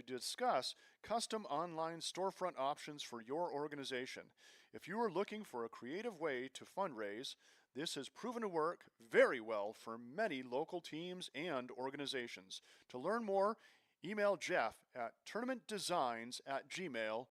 discuss custom online storefront options for your organization. If you are looking for a creative way to fundraise, this has proven to work very well for many local teams and organizations. To learn more, email Jeff at tournamentdesigns@gmail.com.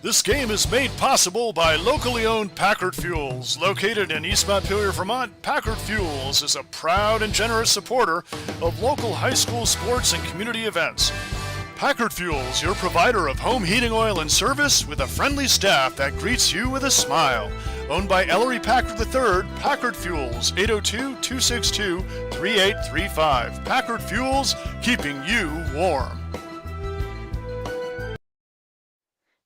This game is made possible by locally owned Packard Fuels. Located in East Montpelier, Vermont, Packard Fuels is a proud and generous supporter of local high school sports and community events. Packard Fuels, your provider of home heating oil and service with a friendly staff that greets you with a smile. Owned by Ellery Packard III, Packard Fuels, 802-262-3835. Packard Fuels, keeping you warm.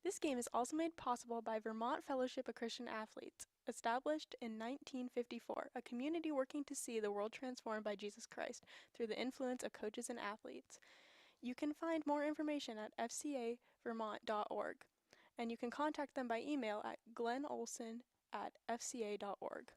This game is also made possible by Vermont Fellowship of Christian Athletes, established in 1954, a community working to see the world transformed by Jesus Christ through the influence of coaches and athletes. You can find more information at fcavermont.org, and you can contact them by email at glennolson@fca.org.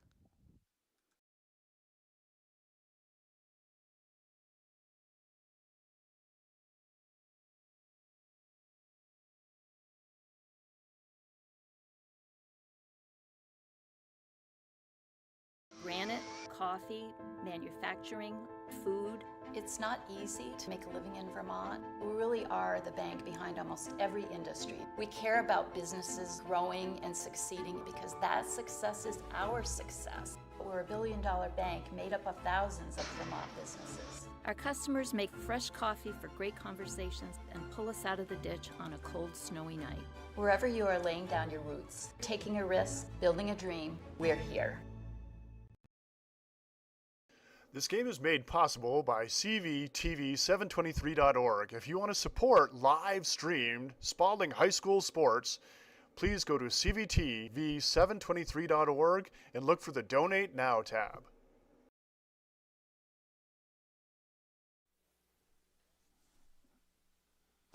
Granite, coffee, manufacturing, food. It's not easy to make a living in Vermont. We really are the bank behind almost every industry. We care about businesses growing and succeeding because that success is our success. We're a billion-dollar bank made up of thousands of Vermont businesses. Our customers make fresh coffee for great conversations and pull us out of the ditch on a cold, snowy night. Wherever you are laying down your roots, taking a risk, building a dream, we're here. This game is made possible by CVTV723.org. If you want to support live-streamed Spaulding High School sports, please go to CVTV723.org and look for the Donate Now tab.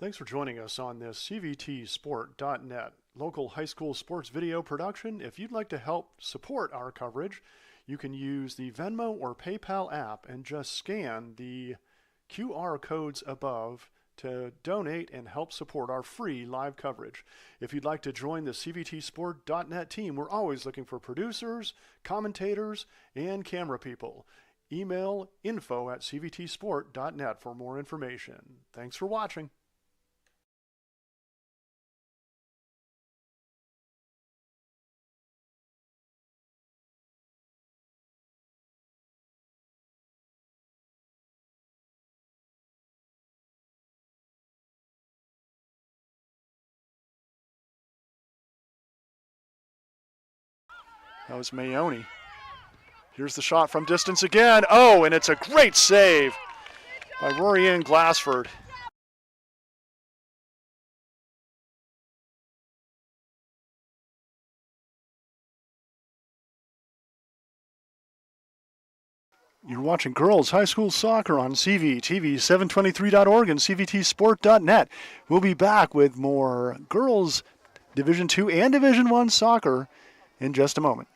Thanks for joining us on this CVTsport.net local high school sports video production. If you'd like to help support our coverage, you can use the Venmo or PayPal app and just scan the QR codes above to donate and help support our free live coverage. If you'd like to join the CVTsport.net team, we're always looking for producers, commentators, and camera people. Email info@cvtsport.net for more information. Thanks for watching. That was Mayoni. Here's the shot from distance again. Oh, and it's a great save by Rory Ann Glassford. You're watching girls high school soccer on CVTV723.org and CVTsport.net. We'll be back with more girls Division II and Division I soccer in just a moment.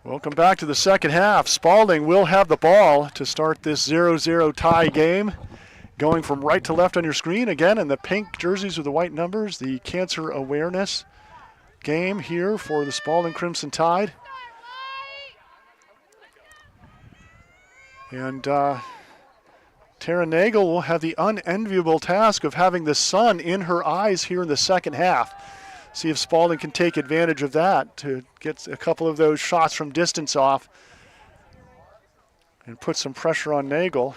Welcome back to the second half. Spaulding will have the ball to start this 0-0 tie game. Going from right to left on your screen, again in the pink jerseys with the white numbers, the cancer awareness game here for the Spaulding Crimson Tide. And Tara Nagel will have the unenviable task of having the sun in her eyes here in the second half. See if Spaulding can take advantage of that to get a couple of those shots from distance off and put some pressure on Nagel.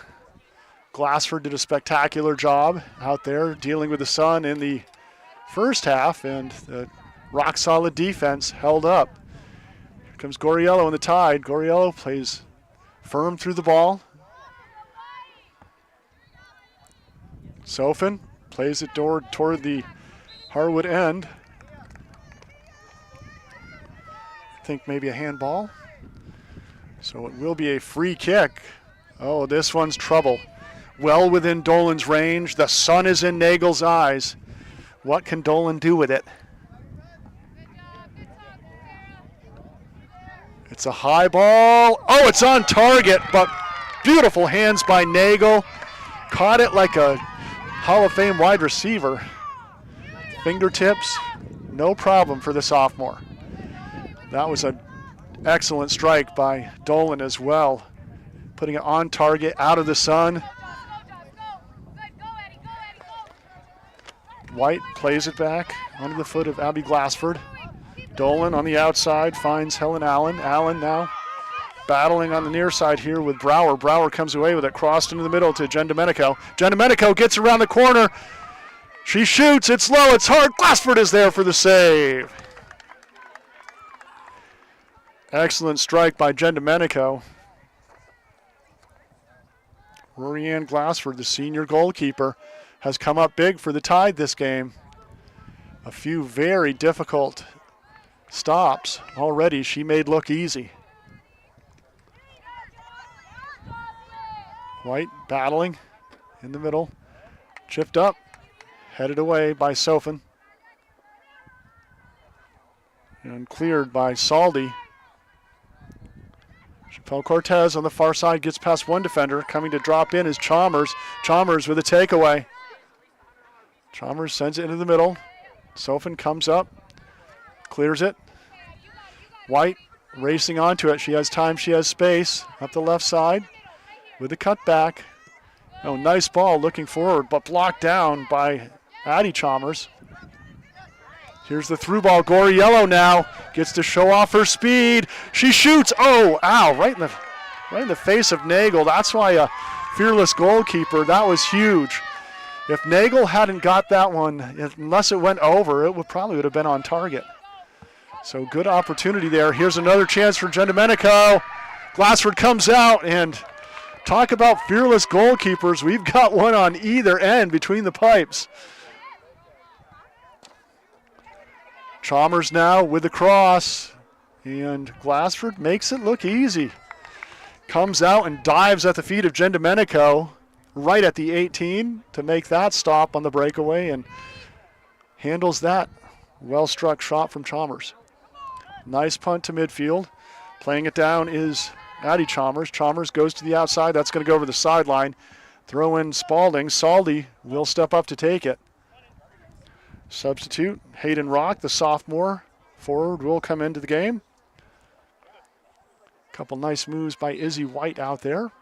Glassford did a spectacular job out there dealing with the sun in the first half, and the rock-solid defense held up. Here comes Goriello in the Tide. Goriello plays Firm through the ball. Sofin plays it toward the Harwood end. I think maybe a handball. So it will be a free kick. Oh, this one's trouble. Well within Dolan's range. The sun is in Nagel's eyes. What can Dolan do with it? It's a high ball. Oh, it's on target, but beautiful hands by Nagel. Caught it like a Hall of Fame wide receiver. Fingertips, no problem for the sophomore. That was an excellent strike by Dolan as well. Putting it on target, out of the sun. White plays it back onto the foot of Abby Glassford. Dolan on the outside finds Helen Allen. Allen now battling on the near side here with Brower. Brower comes away with it, crossed into the middle to Jen Domenico. Jen Domenico gets around the corner. She shoots, it's low, it's hard. Glassford is there for the save. Excellent strike by Jen Domenico. Rory-Ann Glassford, the senior goalkeeper, has come up big for the Tide this game. A few very difficult stops already she made look easy. White battling in the middle. Chipped up, headed away by Sofin. And cleared by Saldi. Chappelle Cortez on the far side gets past one defender. Coming to drop in is Chalmers. Chalmers with a takeaway. Chalmers sends it into the middle. Sofin comes up, clears it. White racing onto it. She has time, she has space. Up the left side with the cutback. Oh, nice ball looking forward, but blocked down by Addie Chalmers. Here's the through ball. Goriello now gets to show off her speed. She shoots. Oh, ow, right in the face of Nagel. That's why a fearless goalkeeper. That was huge. If Nagel hadn't got that one, unless it went over, it probably would have been on target. So good opportunity there. Here's another chance for Jen Domenico. Glassford comes out, and talk about fearless goalkeepers. We've got one on either end between the pipes. Chalmers now with the cross, and Glassford makes it look easy. Comes out and dives at the feet of Jen Domenico right at the 18 to make that stop on the breakaway, and handles that well-struck shot from Chalmers. Nice punt to midfield. Playing it down is Addie Chalmers. Chalmers goes to the outside. That's going to go over the sideline. Throw in Spaulding. Saldi will step up to take it. Substitute, Hayden Rock, the sophomore forward, will come into the game. Couple nice moves by Izzy White out there.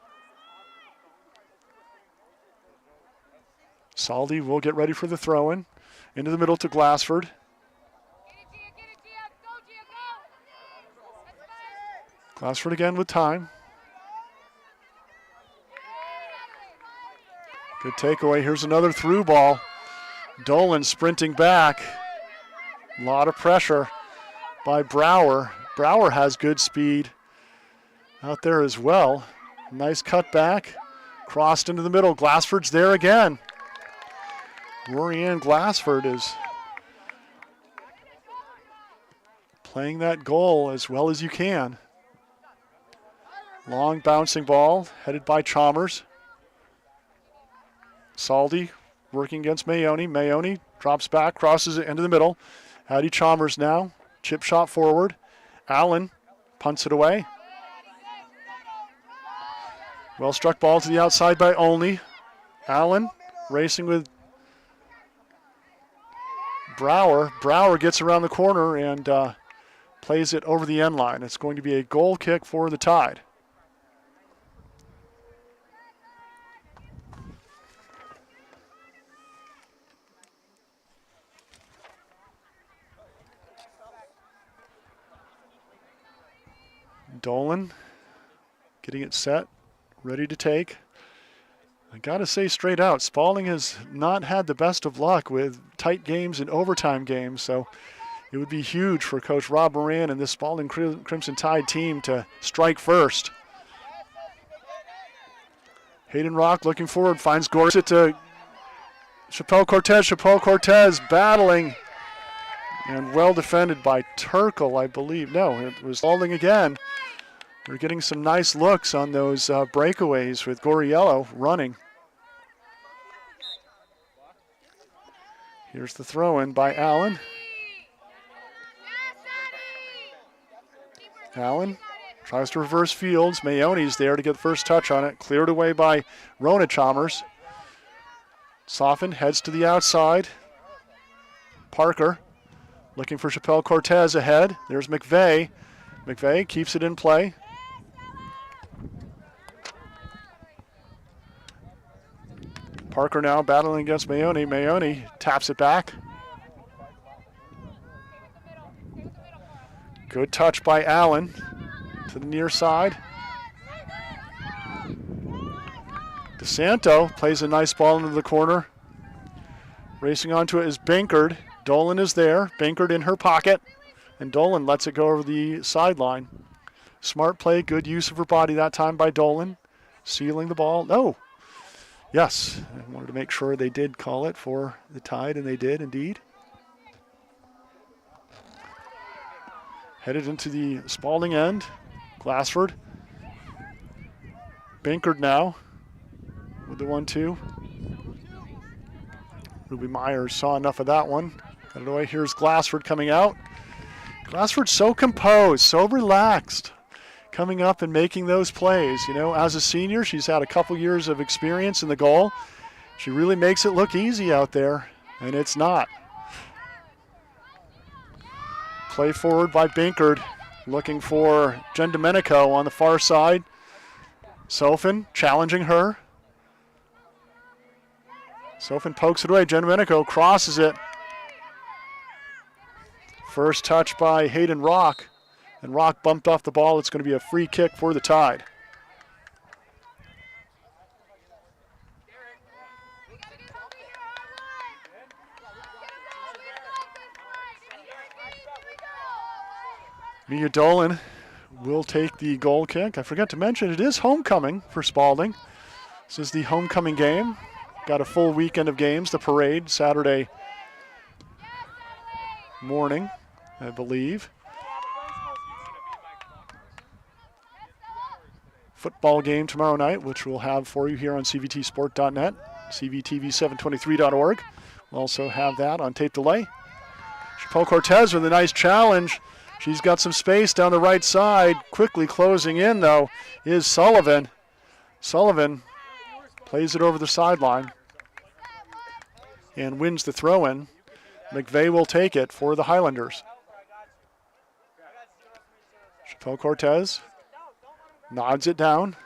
Saldi will get ready for the throw-in. Into the middle to Glassford. Glassford again with time. Good takeaway. Here's another through ball. Dolan sprinting back. A lot of pressure by Brower. Brower has good speed out there as well. Nice cut back. Crossed into the middle. Glassford's there again. Rory-Ann Glassford is playing that goal as well as you can. Long bouncing ball headed by Chalmers. Saldi working against Mayoni. Mayoni drops back, crosses it into the middle. Addie Chalmers now. Chip shot forward. Allen punts it away. Well struck ball to the outside by Olney. Allen racing with Brower. Brower gets around the corner and plays it over the end line. It's going to be a goal kick for the Tide. Dolan getting it set, ready to take. I gotta say straight out, Spaulding has not had the best of luck with tight games and overtime games, so it would be huge for Coach Rob Moran and this Spaulding Crimson Tide team to strike first. Hayden Rock looking forward, finds Gorsuch to Chappelle Cortez. Chappelle Cortez battling and well defended by Turkle, I believe. No, it was Spaulding again. We're getting some nice looks on those breakaways with Goriello running. Here's the throw in by Allen. Allen tries to reverse fields. Mayone's there to get the first touch on it. Cleared away by Rona Chalmers. Soften, heads to the outside. Parker looking for Chappelle Cortez ahead. There's McVeigh. McVeigh keeps it in play. Parker now battling against Mayone. Mayone taps it back. Good touch by Allen to the near side. DeSanto plays a nice ball into the corner. Racing onto it is Bankard. Dolan is there. Bankard in her pocket. And Dolan lets it go over the sideline. Smart play, good use of her body that time by Dolan. Sealing the ball. No. Yes, I wanted to make sure they did call it for the Tide, and they did indeed. Headed into the Spaulding end. Glassford. Bankard now with the 1-2. Ruby Myers saw enough of that one. Got it away. Here's Glassford coming out. Glassford's so composed, so relaxed, coming up and making those plays. You know, as a senior, she's had a couple years of experience in the goal. She really makes it look easy out there, and it's not. Play forward by Bankard, looking for Jen Domenico on the far side. Sofin challenging her. Sofin pokes it away. Jen Domenico crosses it. First touch by Hayden Rock. And Rock bumped off the ball. It's going to be a free kick for the Tide. Mia Dolan will take the goal kick. I forgot to mention it is homecoming for Spaulding. This is the homecoming game. Got a full weekend of games. The parade Saturday morning, I believe. Football game tomorrow night, which we'll have for you here on cvtsport.net, cvtv723.org. We'll also have that on tape delay. Chappelle Cortez with a nice challenge. She's got some space down the right side. Quickly closing in, though, is Sullivan. Sullivan plays it over the sideline and wins the throw-in. McVeigh will take it for the Highlanders. Chappelle Cortez nods it down.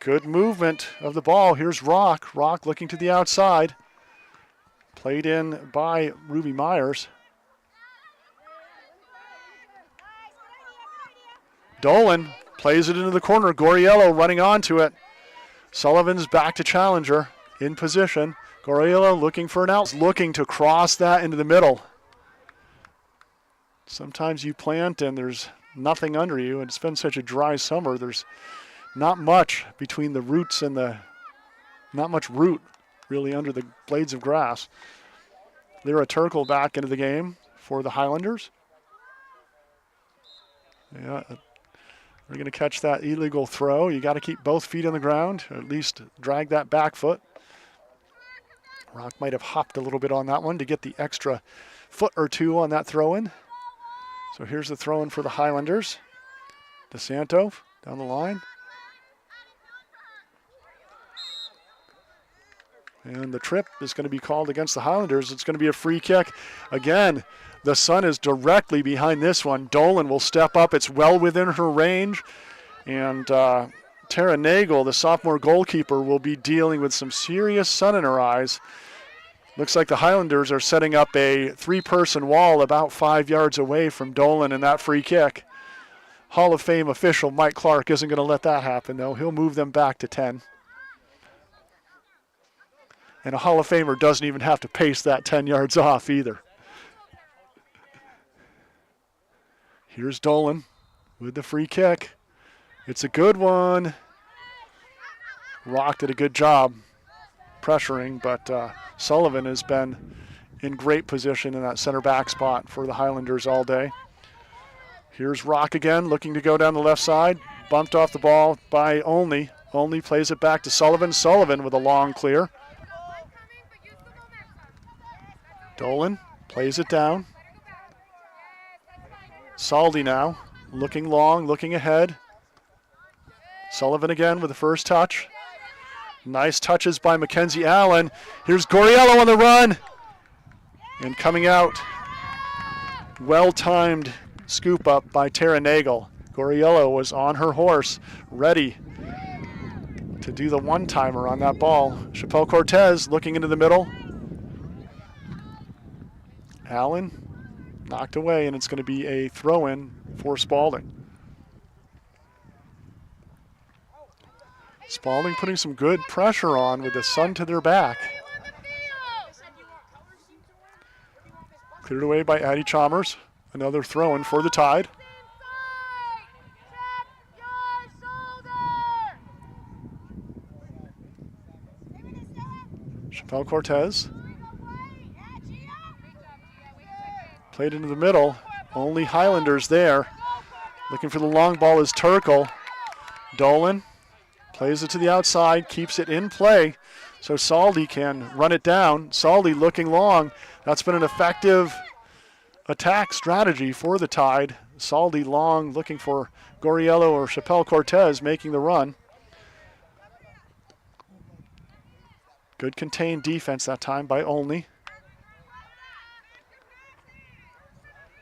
Good movement of the ball. Here's Rock. Rock looking to the outside. Played in by Ruby Myers. Dolan plays it into the corner. Goriello running onto it. Sullivan's back to challenger in position. Goriello looking for an out. Looking to cross that into the middle. Sometimes you plant and there's nothing under you, and it's been such a dry summer. There's not much between the roots and not much root really under the blades of grass. Lyra Turkle back into the game for the Highlanders. Yeah, we're going to catch that illegal throw. You got to keep both feet on the ground, or at least drag that back foot. Rock might have hopped a little bit on that one to get the extra foot or two on that throw-in. So here's the throw-in for the Highlanders. DeSanto down the line. And the trip is going to be called against the Highlanders. It's going to be a free kick. Again, the sun is directly behind this one. Dolan will step up. It's well within her range. And Tara Nagel, the sophomore goalkeeper, will be dealing with some serious sun in her eyes. Looks like the Highlanders are setting up a three-person wall about 5 yards away from Dolan in that free kick. Hall of Fame official Mike Clark isn't going to let that happen, though. He'll move them back to 10. And a Hall of Famer doesn't even have to pace that 10 yards off either. Here's Dolan with the free kick. It's a good one. Rock did a good job pressuring, but Sullivan has been in great position in that center back spot for the Highlanders all day. Here's Rock again, looking to go down the left side. Bumped off the ball by Olney. Olney plays it back to Sullivan. Sullivan with a long clear. Dolan plays it down. Saldi now, looking long, looking ahead. Sullivan again with the first touch. Nice touches by Mackenzie Allen. Here's Goriello on the run. And coming out, well-timed scoop up by Tara Nagel. Goriello was on her horse, ready to do the one-timer on that ball. Chappelle Cortez looking into the middle. Allen knocked away, and it's going to be a throw-in for Spaulding. Spaulding putting some good pressure on with the sun to their back. Cleared away by Addie Chalmers. Another throw-in for the Tide. Chappelle Cortez. Played into the middle. Only Highlanders there. Looking for the long ball is Turkle. Dolan plays it to the outside, keeps it in play so Saldi can run it down. Saldi looking long. That's been an effective attack strategy for the Tide. Saldi long, looking for Goriello or Chappelle Cortez making the run. Good contained defense that time by Olney.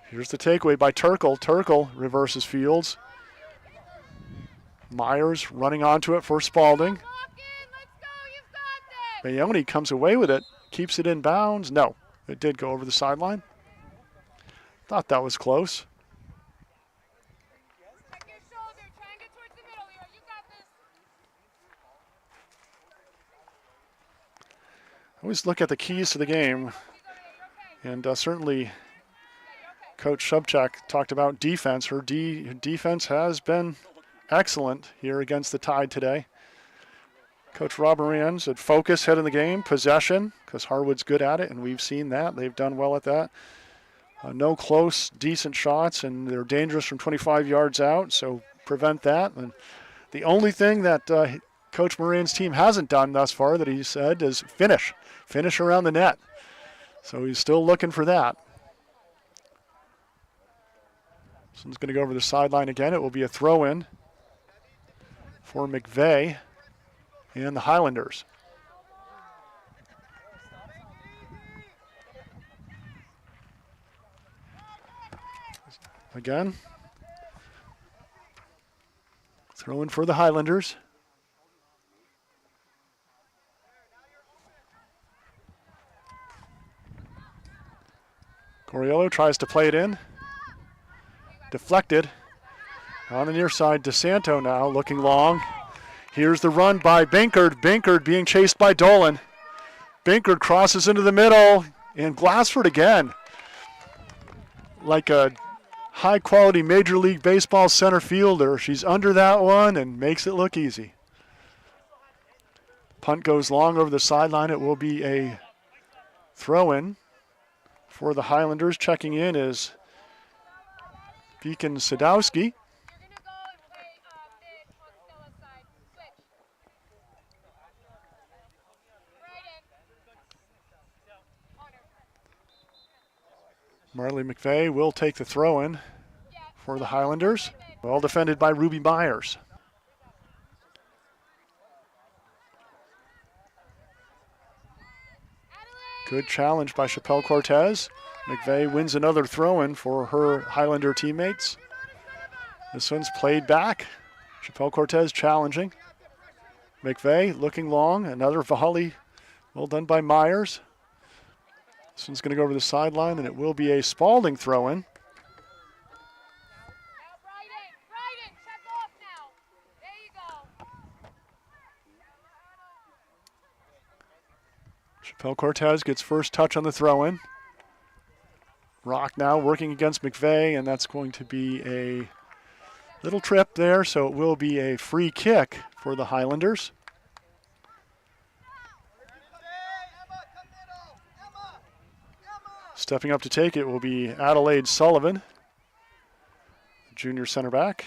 Here's the takeaway by Turkle. Turkle reverses fields. Myers running onto it for Spaulding. Bayoni comes away with it, keeps it in bounds. No, it did go over the sideline. Thought that was close. I always look at the keys to the game, and certainly Coach Subchak talked about defense. Her defense has been excellent here against the Tide today. Coach Rob Moran said focus, head in the game, possession, because Harwood's good at it, and we've seen that. They've done well at that. No close, decent shots, and they're dangerous from 25 yards out, so prevent that. And the only thing that Coach Moran's team hasn't done thus far that he said is finish around the net. So he's still looking for that. So he's going to go over the sideline again. It will be a throw-in for McVeigh and the Highlanders. Again, throw-in for the Highlanders. Goriello tries to play it in. Deflected. On the near side, DeSanto now looking long. Here's the run by Binkard. Binkard being chased by Dolan. Binkard crosses into the middle, and Glassford again. Like a high-quality Major League Baseball center fielder. She's under that one and makes it look easy. Punt goes long over the sideline. It will be a throw-in for the Highlanders. Checking in is Beacon Sadowski. Marley McVeigh will take the throw-in for the Highlanders. Well defended by Ruby Myers. Good challenge by Chappelle Cortez. McVeigh wins another throw-in for her Highlander teammates. This one's played back. Chappelle Cortez challenging. McVeigh looking long. Another volley. Well done by Myers. This one's going to go over the sideline, and it will be a Spaulding throw-in. Chappelle Cortez gets first touch on the throw-in. Rock now working against McVeigh, and that's going to be a Little trip there, so it will be a free kick for the Highlanders. Stepping up to take it will be Adelaide Sullivan, junior center back.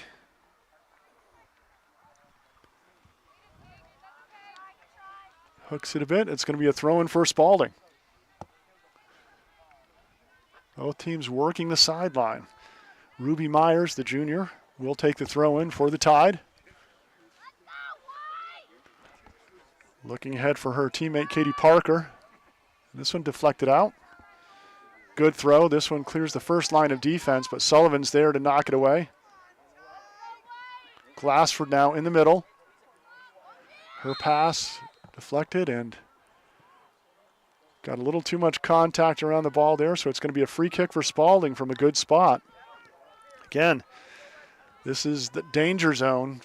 Hooks it a bit. It's going to be a throw-in for Spaulding. Both teams working the sideline. Ruby Myers, the junior, will take the throw-in for the Tide. Looking ahead for her teammate Katie Parker. This one deflected out. Good throw. This one clears the first line of defense, but Sullivan's there to knock it away. Glassford now in the middle. Her pass deflected and got a little too much contact around the ball there, so it's going to be a free kick for Spaulding from a good spot. Again, this is the danger zone.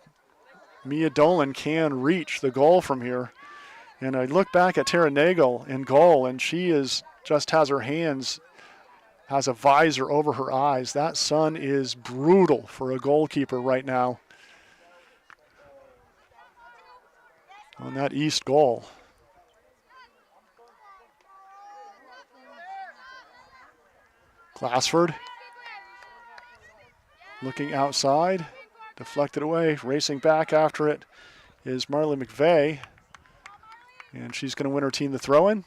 Mia Dolan can reach the goal from here. And I look back at Tara Nagel in goal, and she just has her hands, has a visor over her eyes. That sun is brutal for a goalkeeper right now on that east goal. Glassford looking outside, deflected away, racing back after it is Marley McVeigh, and she's going to win her team the throw-in.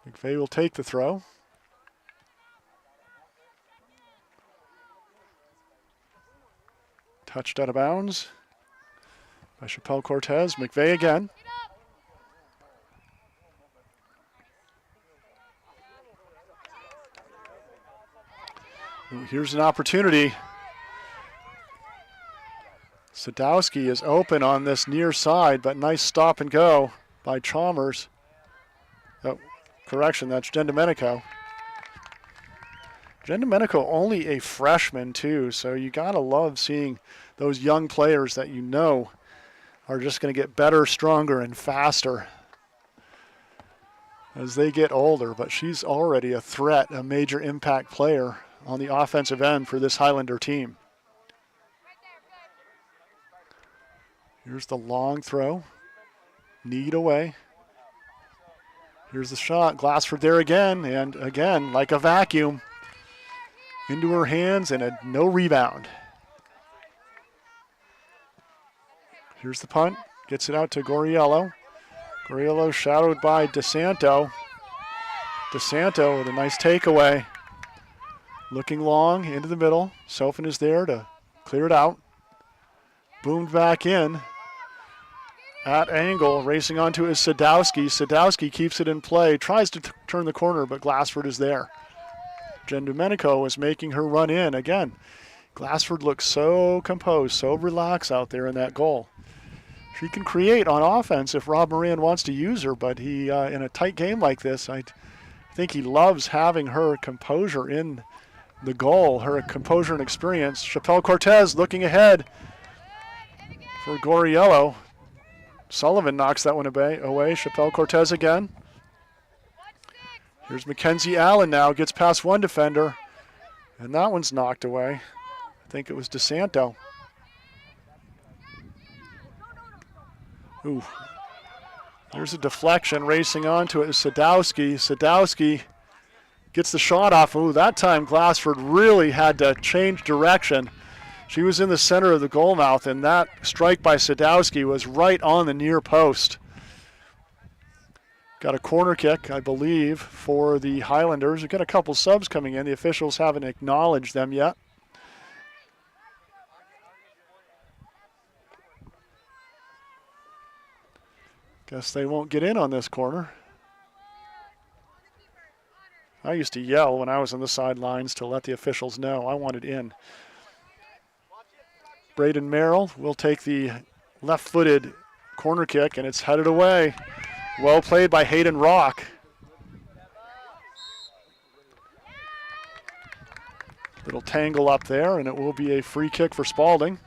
McVeigh will take the throw. Touched out of bounds by Chappelle Cortez. McVeigh again. Ooh, here's an opportunity. Sadowski is open on this near side, but nice stop and go by Chalmers. Oh, correction, that's Jen Domenico. Jen Domenico only a freshman too, so you gotta love seeing those young players that you know are just gonna get better, stronger, and faster as they get older, but she's already a threat, a major impact player on the offensive end for this Highlander team. Here's the long throw. Kneed away. Here's the shot. Glassford there again, and again, like a vacuum. Into her hands and no rebound. Here's the punt. Gets it out to Goriello. Goriello shadowed by DeSanto. DeSanto with a nice takeaway. Looking long into the middle. Sofin is there to clear it out. Boomed back in. At angle, racing onto is Sadowski. Sadowski keeps it in play, tries to turn the corner, but Glassford is there. Jen Domenico is making her run in. Again, Glassford looks so composed, so relaxed out there in that goal. She can create on offense if Rob Moran wants to use her, but he, in a tight game like this, I think he loves having her composure in the goal, her composure and experience. Chappelle Cortez looking ahead for Goriello. Sullivan knocks that one away. Chappelle Cortez again. Here's Mackenzie Allen now. Gets past one defender. And that one's knocked away. I think it was DeSanto. Ooh. There's a deflection. Racing onto it is Sadowski. Sadowski gets the shot off. Ooh, that time Glassford really had to change direction. She was in the center of the goal mouth, and that strike by Sadowski was right on the near post. Got a corner kick, I believe, for the Highlanders. We've got a couple subs coming in. The officials haven't acknowledged them yet. Guess they won't get in on this corner. I used to yell when I was on the sidelines to let the officials know I wanted in. Braden Merrill will take the left-footed corner kick, and it's headed away. Well played by Hayden Rock. Little tangle up there, and it will be a free kick for Spaulding.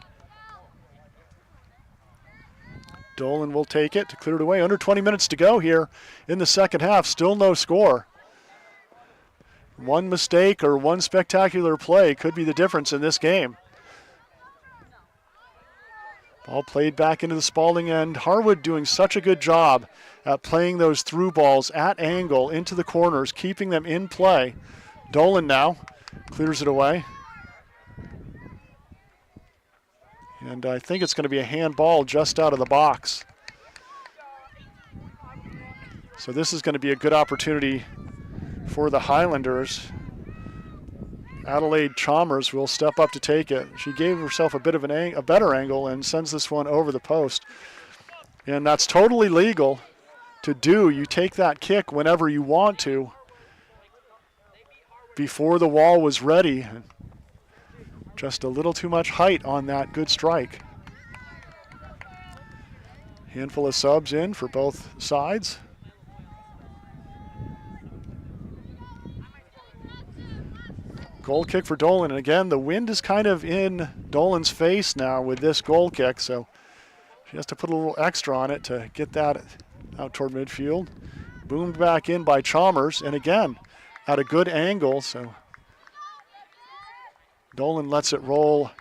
Dolan will take it to clear it away. Under 20 minutes to go here in the second half. Still no score. One mistake or one spectacular play could be the difference in this game. Ball played back into the Spaulding end. Harwood doing such a good job at playing those through balls at angle into the corners, keeping them in play. Dolan now clears it away. And I think it's going to be a handball just out of the box. So this is going to be a good opportunity for the Highlanders. Adelaide Chalmers will step up to take it. She gave herself a bit of a better angle and sends this one over the post. And that's totally legal to do. You take that kick whenever you want to. Before the wall was ready. Just a little too much height on that good strike. Handful of subs in for both sides. Goal kick for Dolan, and again, the wind is kind of in Dolan's face now with this goal kick, so she has to put a little extra on it to get that out toward midfield. Boomed back in by Chalmers, and again, at a good angle, so Dolan lets it roll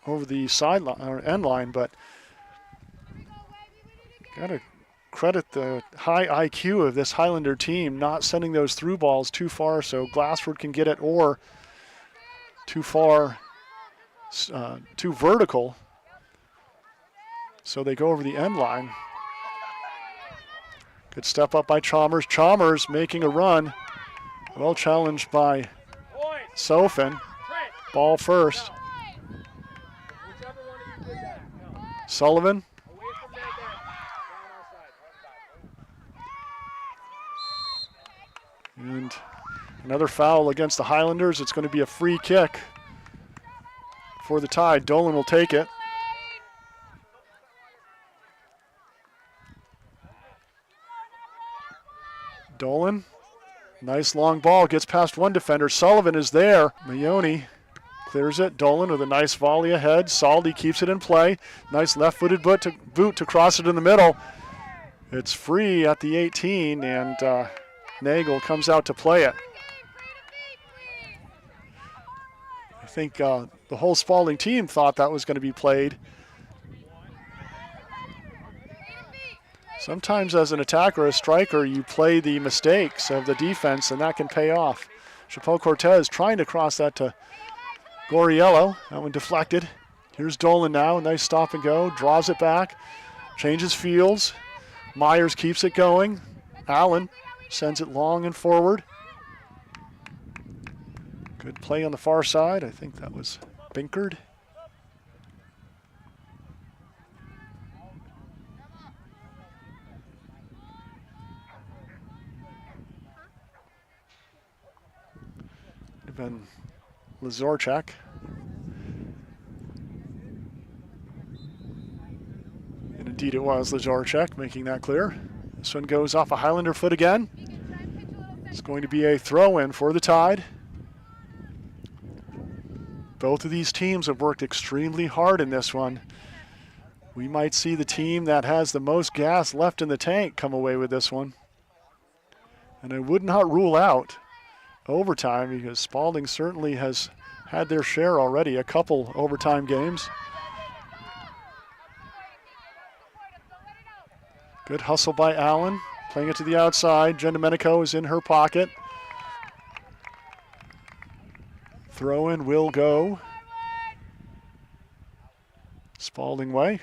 over the sideline or end line, but gotta credit the high IQ of this Highlander team, not sending those through balls too far so Glassford can get it, or too far, too vertical, so they go over the end line. Good step up by Chalmers. Chalmers making a run. Well challenged by Sofin. Ball first. Sullivan. And another foul against the Highlanders. It's going to be a free kick for the Tide. Dolan will take it. Dolan, nice long ball, gets past one defender. Sullivan is there. Mayoni clears it. Dolan with a nice volley ahead. Saldi keeps it in play. Nice left-footed boot to cross it in the middle. It's free at the 18, and Nagel comes out to play it. I think the whole Spaulding team thought that was going to be played. Sometimes as an attacker, a striker, you play the mistakes of the defense, and that can pay off. Chappelle Cortez trying to cross that to Goriello. That one deflected. Here's Dolan now. Nice stop and go. Draws it back. Changes fields. Myers keeps it going. Allen sends it long and forward. Good play on the far side. I think that was Binkard. Been Lazorchak. And indeed it was Lazorchak making that clear. This one goes off a Highlander foot again. It's going to be a throw-in for the Tide. Both of these teams have worked extremely hard in this one. We might see the team that has the most gas left in the tank come away with this one. And I would not rule out overtime, because Spaulding certainly has had their share already, a couple overtime games. Good hustle by Allen, playing it to the outside. Jen Domenico is in her pocket. Throw in will go Spaulding way.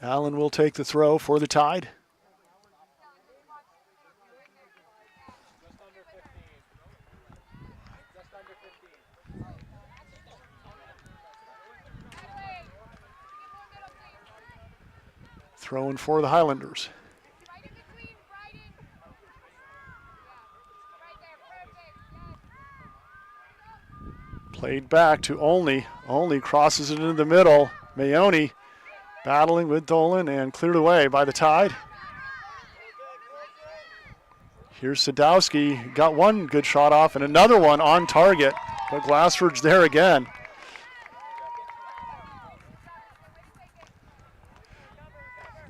Allen will take the throw for the Tide. Throwing for the Highlanders. Played back to Olney. Olney crosses it into the middle. Mayoni battling with Dolan and cleared away by the Tide. Here's Sadowski. Got one good shot off and another one on target, but Glassford's there again.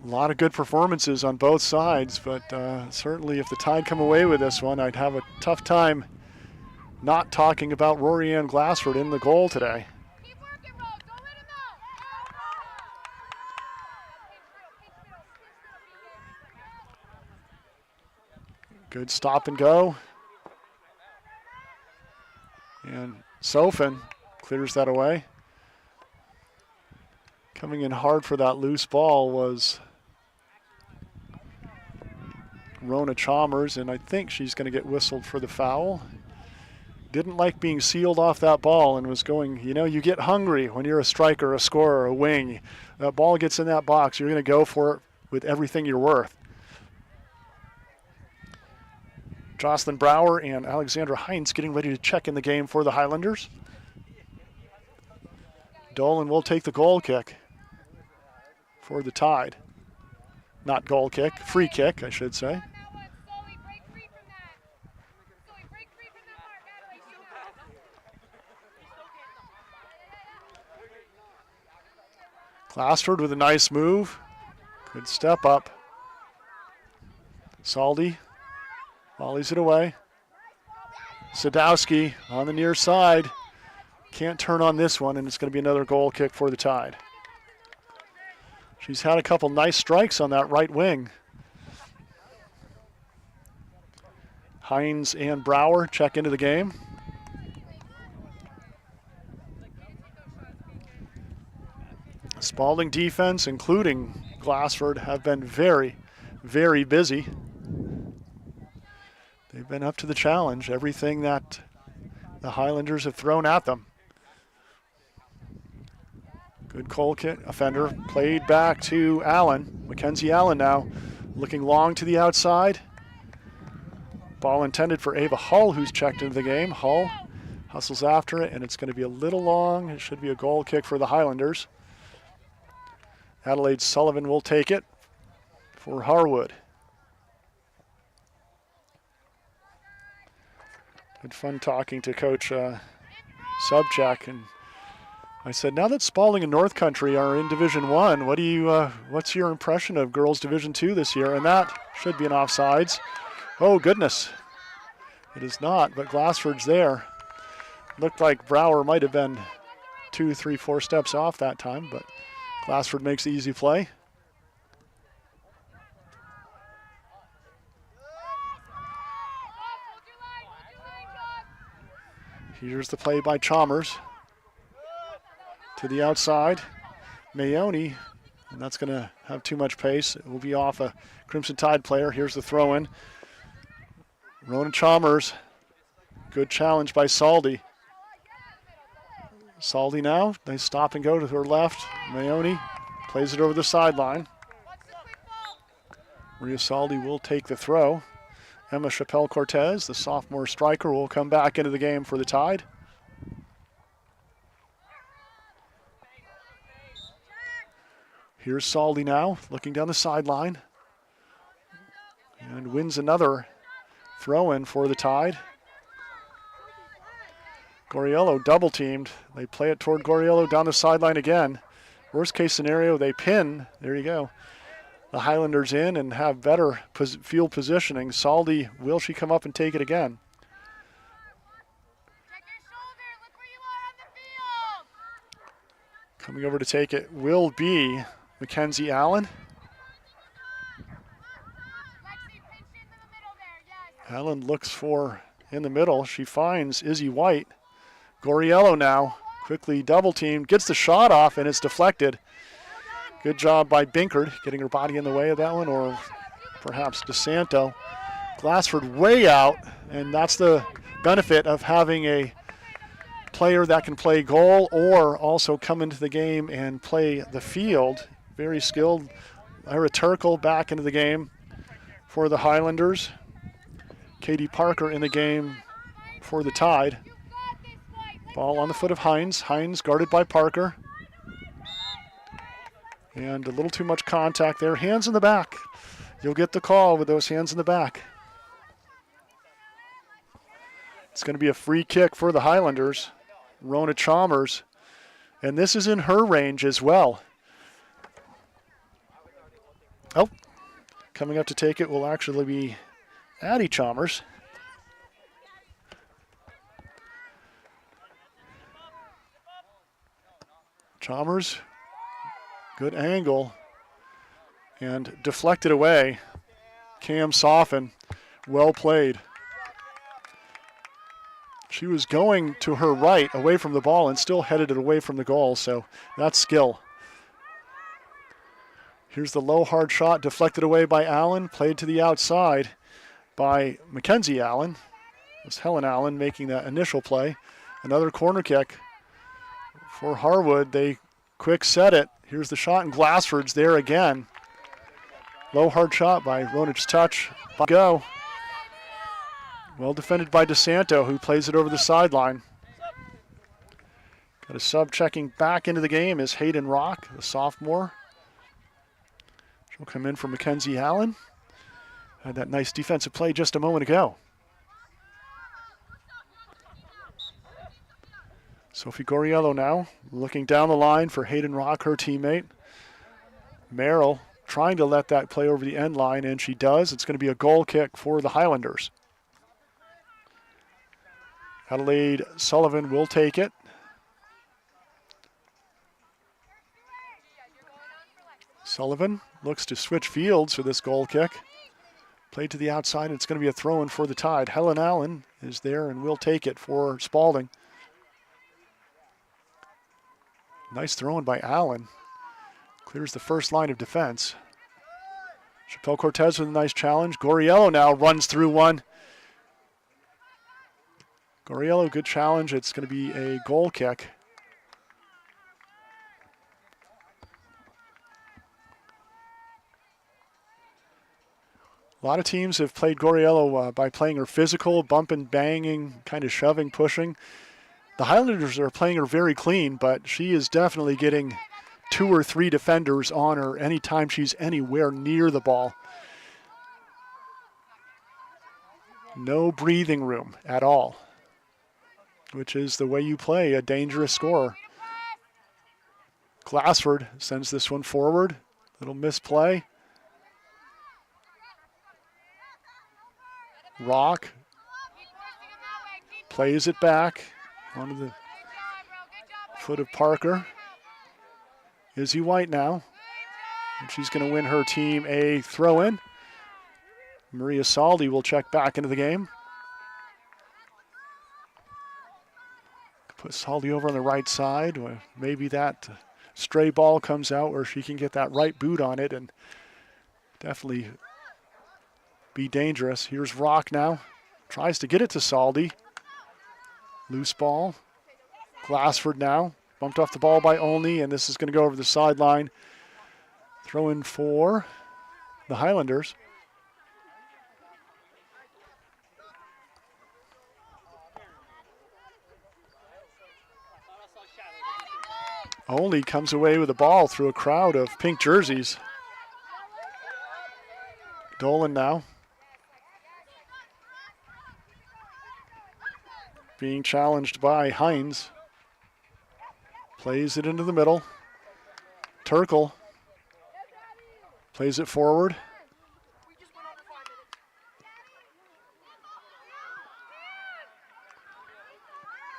A lot of good performances on both sides, but certainly if the Tide come away with this one, I'd have a tough time not talking about Rory Ann Glassford in the goal today. Good stop and go. And Sofin clears that away. Coming in hard for that loose ball was Rona Chalmers, and I think she's going to get whistled for the foul. Didn't like being sealed off that ball and was going, you know, you get hungry when you're a striker, a scorer, a wing. That ball gets in that box, you're going to go for it with everything you're worth. Jocelyn Brower and Alexandra Hines getting ready to check in the game for the Highlanders. Dolan will take the goal kick for the Tide. Not goal kick, free kick, I should say. Glassford with a nice move. Good step up. Saldi volleys it away. Sadowski on the near side. Can't turn on this one, and it's going to be another goal kick for the Tide. She's had a couple nice strikes on that right wing. Hines and Brower check into the game. Spaulding defense, including Glassford, have been very, very busy. They've been up to the challenge, everything that the Highlanders have thrown at them. Good goal kick, offender played back to Allen. Mackenzie Allen now looking long to the outside. Ball intended for Ava Hull, who's checked into the game. Hull hustles after it, and it's going to be a little long. It should be a goal kick for the Highlanders. Adelaide Sullivan will take it for Harwood. Good fun talking to Coach Subcheck, and I said, now that Spaulding and North Country are in Division I, what's your impression of Girls Division II this year? And that should be an offsides. Oh goodness, it is not, but Glassford's there. Looked like Brower might have been 2, 3, 4 steps off that time, but Glassford makes the easy play. Here's the play by Chalmers. To the outside. Mayoni, and that's going to have too much pace. It will be off a Crimson Tide player. Here's the throw in. Rona Chalmers. Good challenge by Saldi. Saldi now, they stop and go to her left. Mayoni plays it over the sideline. Maria Saldi will take the throw. Emma Chappelle-Cortez, the sophomore striker, will come back into the game for the Tide. Here's Saldi now, looking down the sideline. And wins another throw-in for the Tide. Goriello double-teamed. They play it toward Goriello down the sideline again. Worst case scenario, they pin. There you go. The Highlanders in and have better field positioning. Saldi, will she come up and take it again? Coming over to take it will be Mackenzie Allen. Allen looks for in the middle. She finds Izzy White. Goriello now quickly double teamed, gets the shot off, and it's deflected. Good job by Binkard, getting her body in the way of that one, or perhaps DeSanto. Glassford way out, and that's the benefit of having a player that can play goal or also come into the game and play the field. Very skilled. Ira Turkle back into the game for the Highlanders. Katie Parker in the game for the Tide. Ball on the foot of Hines. Hines guarded by Parker. And a little too much contact there. Hands in the back. You'll get the call with those hands in the back. It's going to be a free kick for the Highlanders. Rona Chalmers. And this is in her range as well. Oh, coming up to take it will actually be Addie Chalmers. Chalmers, good angle, and deflected away. Cam Soffin, well played. She was going to her right away from the ball and still headed it away from the goal, so that's skill. Here's the low hard shot deflected away by Allen, played to the outside by Mackenzie Allen. It was Helen Allen making that initial play. Another corner kick for Harwood. They quick set it. Here's the shot, and Glassford's there again. Low hard shot by Ronich Touch. Go. Well defended by DeSanto, who plays it over the sideline. Got a sub checking back into the game is Hayden Rock, the sophomore. She'll come in for Mackenzie Allen. Had that nice defensive play just a moment ago. Sophie Goriello now looking down the line for Hayden Rock, her teammate. Merrill trying to let that play over the end line, and she does. It's going to be a goal kick for the Highlanders. Adelaide Sullivan will take it. Sullivan looks to switch fields for this goal kick. Played to the outside, and it's going to be a throw-in for the Tide. Helen Allen is there and will take it for Spaulding. Nice throw-in by Allen. Clears the first line of defense. Chappelle Cortez with a nice challenge. Goriello now runs through one. Goriello, good challenge. It's going to be a goal kick. A lot of teams have played Goriello by playing her physical, bumping, banging, kind of shoving, pushing. The Highlanders are playing her very clean, but she is definitely getting 2 or 3 defenders on her anytime she's anywhere near the ball. No breathing room at all, which is the way you play a dangerous scorer. Glassford sends this one forward. Little misplay. Rock plays it back onto the foot of Parker. Izzy White now. And she's going to win her team a throw-in. Maria Saldi will check back into the game. Put Saldi over on the right side. Maybe that stray ball comes out where she can get that right boot on it and definitely be dangerous. Here's Rock now. Tries to get it to Saldi. Loose ball. Glassford now. Bumped off the ball by Olney, and this is going to go over the sideline. Throw in for the Highlanders. Olney comes away with the ball through a crowd of pink jerseys. Dolan now. Being challenged by Hines. Plays it into the middle. Turkle plays it forward.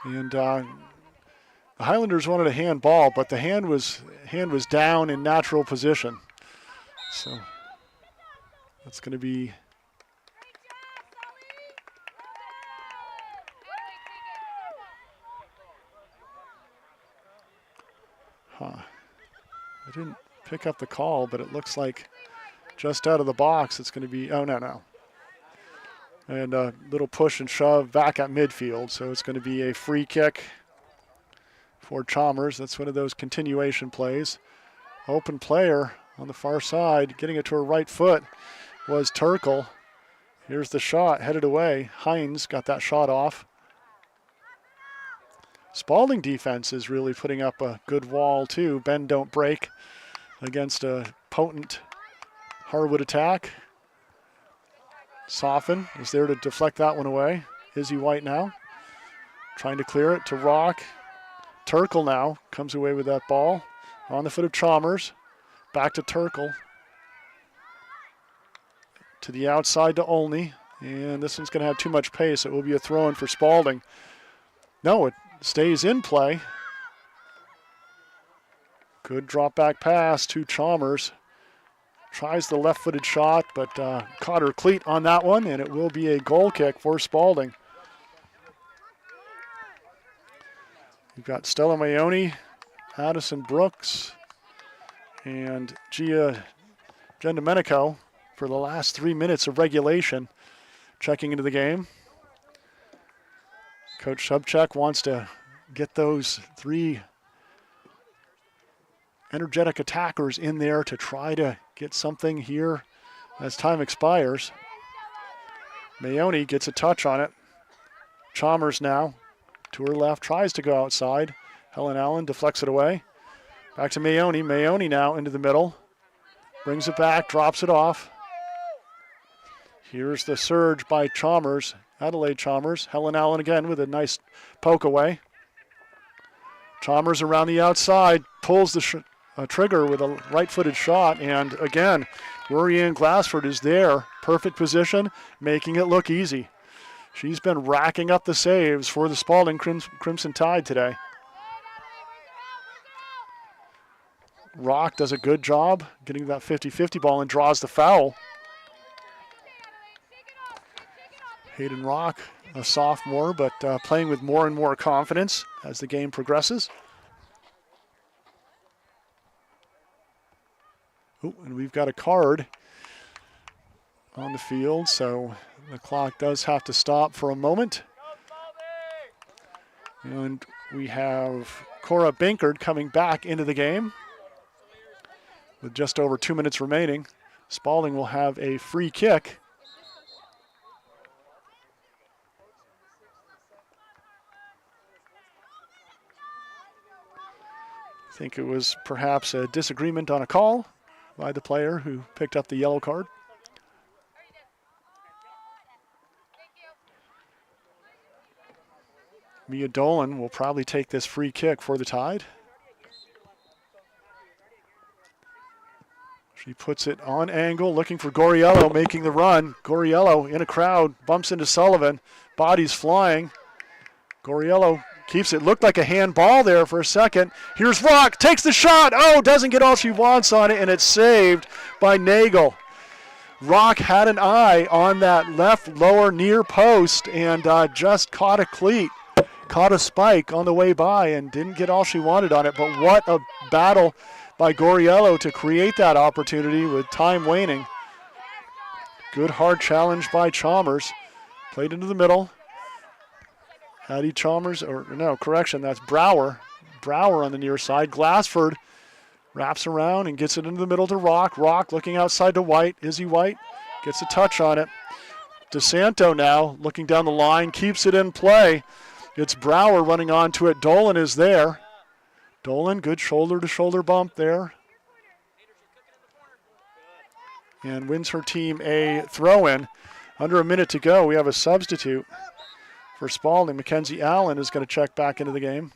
And the Highlanders wanted a handball, but the hand was down in natural position. So that's going to be I didn't pick up the call, but it looks like just out of the box it's going to be, oh, no. And a little push and shove back at midfield, so it's going to be a free kick for Chalmers. That's one of those continuation plays. Open player on the far side, getting it to her right foot was Turkle. Here's the shot, headed away. Hines got that shot off. Spaulding defense is really putting up a good wall too. Bend don't break against a potent Harwood attack. Soffin is there to deflect that one away. Izzy White now trying to clear it to Rock. Turkle now comes away with that ball on the foot of Chalmers. Back to Turkle. to the outside to Olney. And this one's going to have too much pace. It will be a throw-in for Spaulding. No, it stays in play. Good drop back pass to Chalmers. Tries the left-footed shot, but caught her cleat on that one, and it will be a goal kick for Spaulding. We've got Stella Mayoni, Addison Brooks, and Gia Gendomenico for the last 3 minutes of regulation checking into the game. Coach Subchak wants to get those 3 energetic attackers in there to try to get something here as time expires. Mayoni gets a touch on it. Chalmers now to her left, tries to go outside. Helen Allen deflects it away. Back to Mayoni. Mayoni now into the middle. Brings it back, drops it off. Here's the surge by Chalmers, Adelaide Chalmers. Helen Allen again with a nice poke away. Chalmers around the outside, pulls the trigger with a right-footed shot, and again, Rory-Ann Glassford is there. Perfect position, making it look easy. She's been racking up the saves for the Spaulding Crimson Tide today. Rock does a good job getting that 50-50 ball and draws the foul. Hayden Rock, a sophomore, but playing with more and more confidence as the game progresses. Oh, and we've got a card on the field, so the clock does have to stop for a moment. And we have Cora Binkard coming back into the game with just over 2 minutes remaining. Spaulding will have a free kick. I think it was perhaps a disagreement on a call by the player who picked up the yellow card. Mia Dolan will probably take this free kick for the Tide. She puts it on angle, looking for Goriello, making the run. Goriello in a crowd, bumps into Sullivan, bodies flying. Goriello keeps it. Looked like a handball there for a second. Here's Rock, takes the shot. Oh, doesn't get all she wants on it, and it's saved by Nagel. Rock had an eye on that left lower near post and just caught a cleat, caught a spike on the way by and didn't get all she wanted on it. But what a battle by Goriello to create that opportunity with time waning. Good hard challenge by Chalmers. Played into the middle. Hattie Chalmers, or no, correction, that's Brower. Brower on the near side. Glassford wraps around and gets it into the middle to Rock. Rock looking outside to White. Izzy White gets a touch on it. DeSanto now looking down the line, keeps it in play. It's Brower running onto it. Dolan is there. Dolan, good shoulder-to-shoulder bump there. And wins her team a throw-in. Under a minute to go, we have a substitute for Spaulding. Mackenzie Allen is going to check back into the game.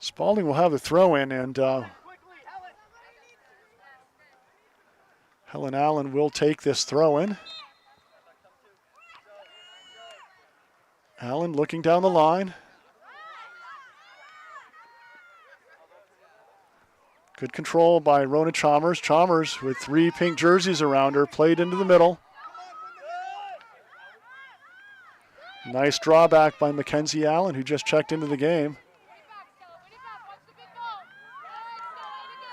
Spaulding will have the throw-in, and Helen Allen will take this throw-in. Allen looking down the line. Good control by Rona Chalmers. Chalmers with 3 pink jerseys around her, played into the middle. Nice drawback by Mackenzie Allen, who just checked into the game.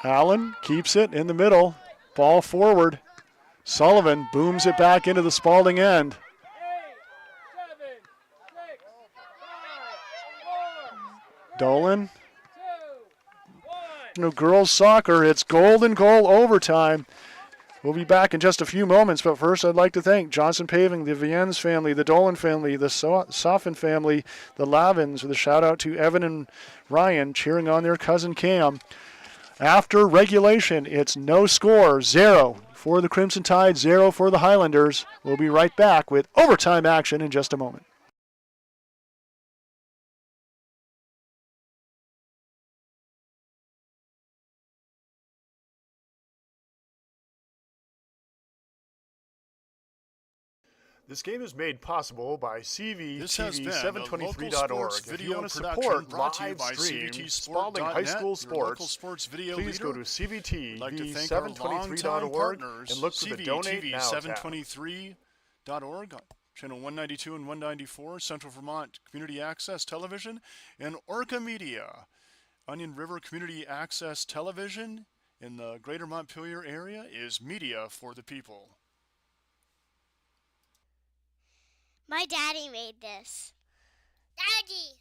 Allen keeps it in the middle. Ball forward. Sullivan booms it back into the Spaulding end. Dolan. No girls soccer. It's golden goal overtime. We'll be back in just a few moments, but first I'd like to thank Johnson Paving, the Viennes family, the Dolan family, the Soffin family, the Lavins, with a shout out to Evan and Ryan cheering on their cousin Cam. After regulation, it's no score, 0 for the Crimson Tide, 0 for the Highlanders. We'll be right back with overtime action in just a moment. This game is made possible by CVTV723.org. If you want to support live stream Spaulding High School sports, please go to CVTV723.org and look for the Donate Now tab. CVTV723.org, channel 192 and 194, Central Vermont Community Access Television, and Orca Media, Onion River Community Access Television in the greater Montpelier area is media for the people. My daddy made this. Daddy!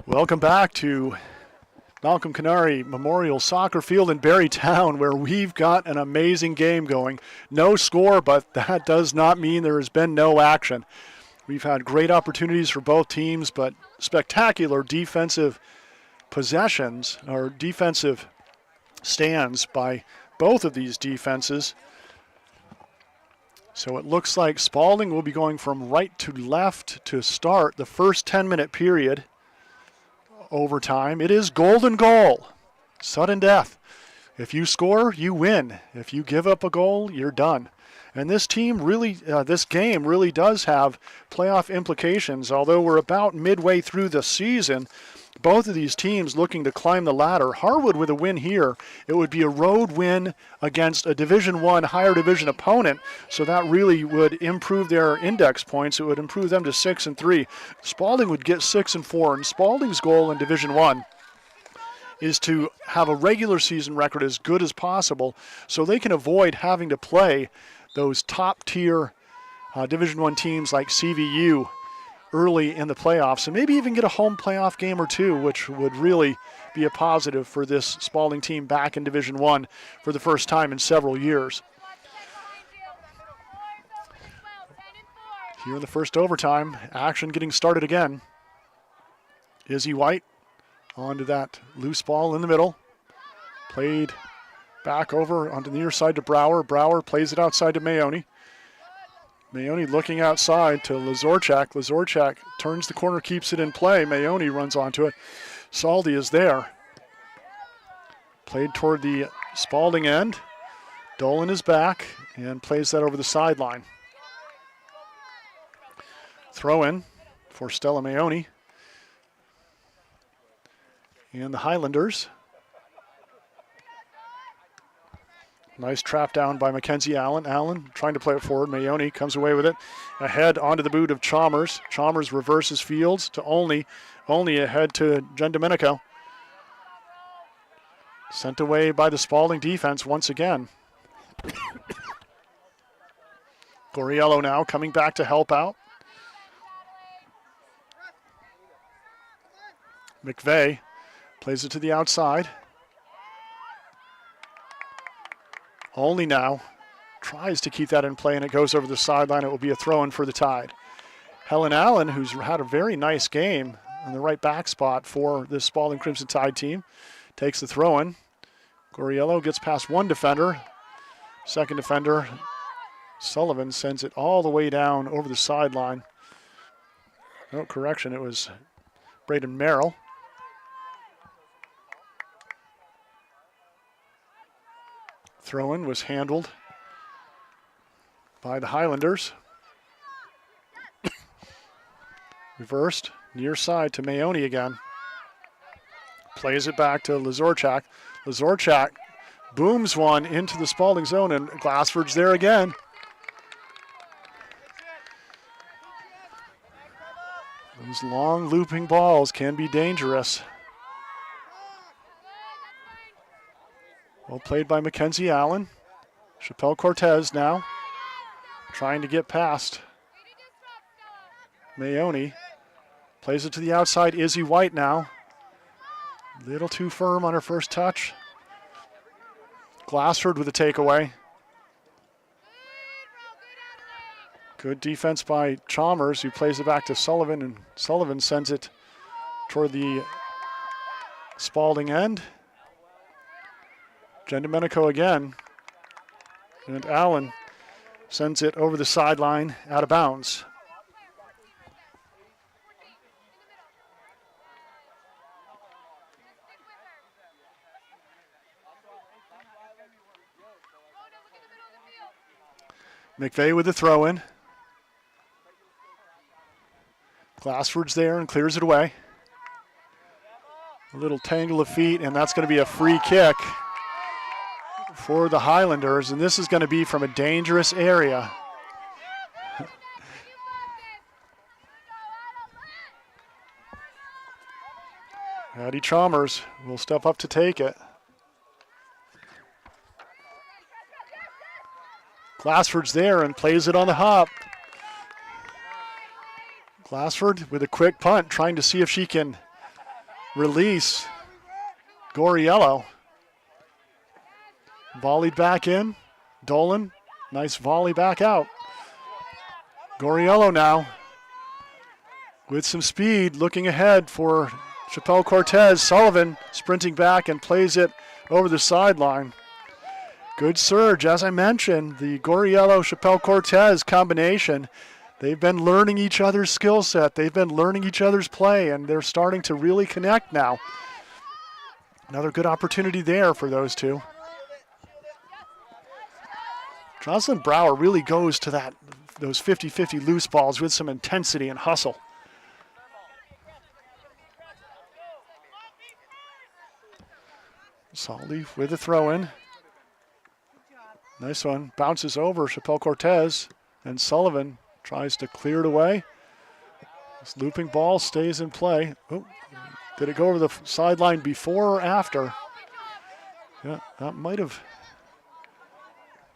Welcome back to Malcolm Canary Memorial Soccer Field in Barrytown, where we've got an amazing game going. No score, but that does not mean there has been no action. We've had great opportunities for both teams, but spectacular defensive possessions or defensive stands by both of these defenses. So it looks like Spaulding will be going from right to left to start the first 10-minute period. Overtime. It is golden goal. Sudden death. If you score, you win. If you give up a goal, you're done. And this game really does have playoff implications. Although we're about midway through the season, both of these teams looking to climb the ladder. Harwood with a win here, it would be a road win against a Division I higher division opponent, so that really would improve their index points. It would improve them to 6-3. Spaulding would get 6-4, and Spaulding's goal in Division I is to have a regular season record as good as possible so they can avoid having to play those top-tier Division I teams like CVU early in the playoffs, and maybe even get a home playoff game or two, which would really be a positive for this Spaulding team back in Division I for the first time in several years. Here in the first overtime, action getting started again. Izzy White onto that loose ball in the middle. Played back over onto the near side to Brower. Brower plays it outside to Mayoni. Mayoni looking outside to Lazorchak. Lazorchak turns the corner, keeps it in play. Mayoni runs onto it. Saldi is there. Played toward the Spaulding end. Dolan is back and plays that over the sideline. Throw in for Stella Mayoni. And the Highlanders. Nice trap down by Mackenzie Allen. Allen trying to play it forward. Mayoni comes away with it. Ahead onto the boot of Chalmers. Chalmers reverses Fields to only ahead to Jen Domenico. Sent away by the Spaulding defense once again. Goriello now coming back to help out. McVeigh plays it to the outside. Only now tries to keep that in play, and it goes over the sideline. It will be a throw-in for the Tide. Helen Allen, who's had a very nice game in the right back spot for this Spaulding Crimson Tide team, takes the throw-in. Goriello gets past one defender. Second defender, Sullivan, sends it all the way down over the sideline. No, correction, it was Braden Merrill. Throw-in was handled by the Highlanders. Reversed, near side to Mayoni again. Plays it back to Lazorchak. Lazorchak booms one into the Spaulding zone, and Glassford's there again. Those long looping balls can be dangerous. Well played by Mackenzie Allen. Chappelle Cortez now trying to get past Mayoni. Plays it to the outside. Izzy White now. Little too firm on her first touch. Glassford with a takeaway. Good defense by Chalmers, who plays it back to Sullivan, and Sullivan sends it toward the Spaulding end. Jen Domenico again. And Allen sends it over the sideline out of bounds. McVeigh with the throw-in. Glassford's there and clears it away. A little tangle of feet, and that's going to be a free kick for the Highlanders, and this is going to be from a dangerous area. Addie Chalmers will step up to take it. Glassford's there and plays it on the hop. Glassford with a quick punt, trying to see if she can release Goriello. Volleyed back in. Dolan, nice volley back out. Goriello now with some speed, looking ahead for Chappelle Cortez. Sullivan sprinting back and plays it over the sideline. Good surge. As I mentioned, the Goriello-Chappelle Cortez combination, they've been learning each other's skill set. They've been learning each other's play, and they're starting to really connect now. Another good opportunity there for those two. Jocelyn Brower really goes to those 50-50 loose balls with some intensity and hustle. Saldi with the throw-in. Nice one. Bounces over Chappelle Cortez, and Sullivan tries to clear it away. This looping ball stays in play. Oh, did it go over the sideline before or after? Yeah, that might have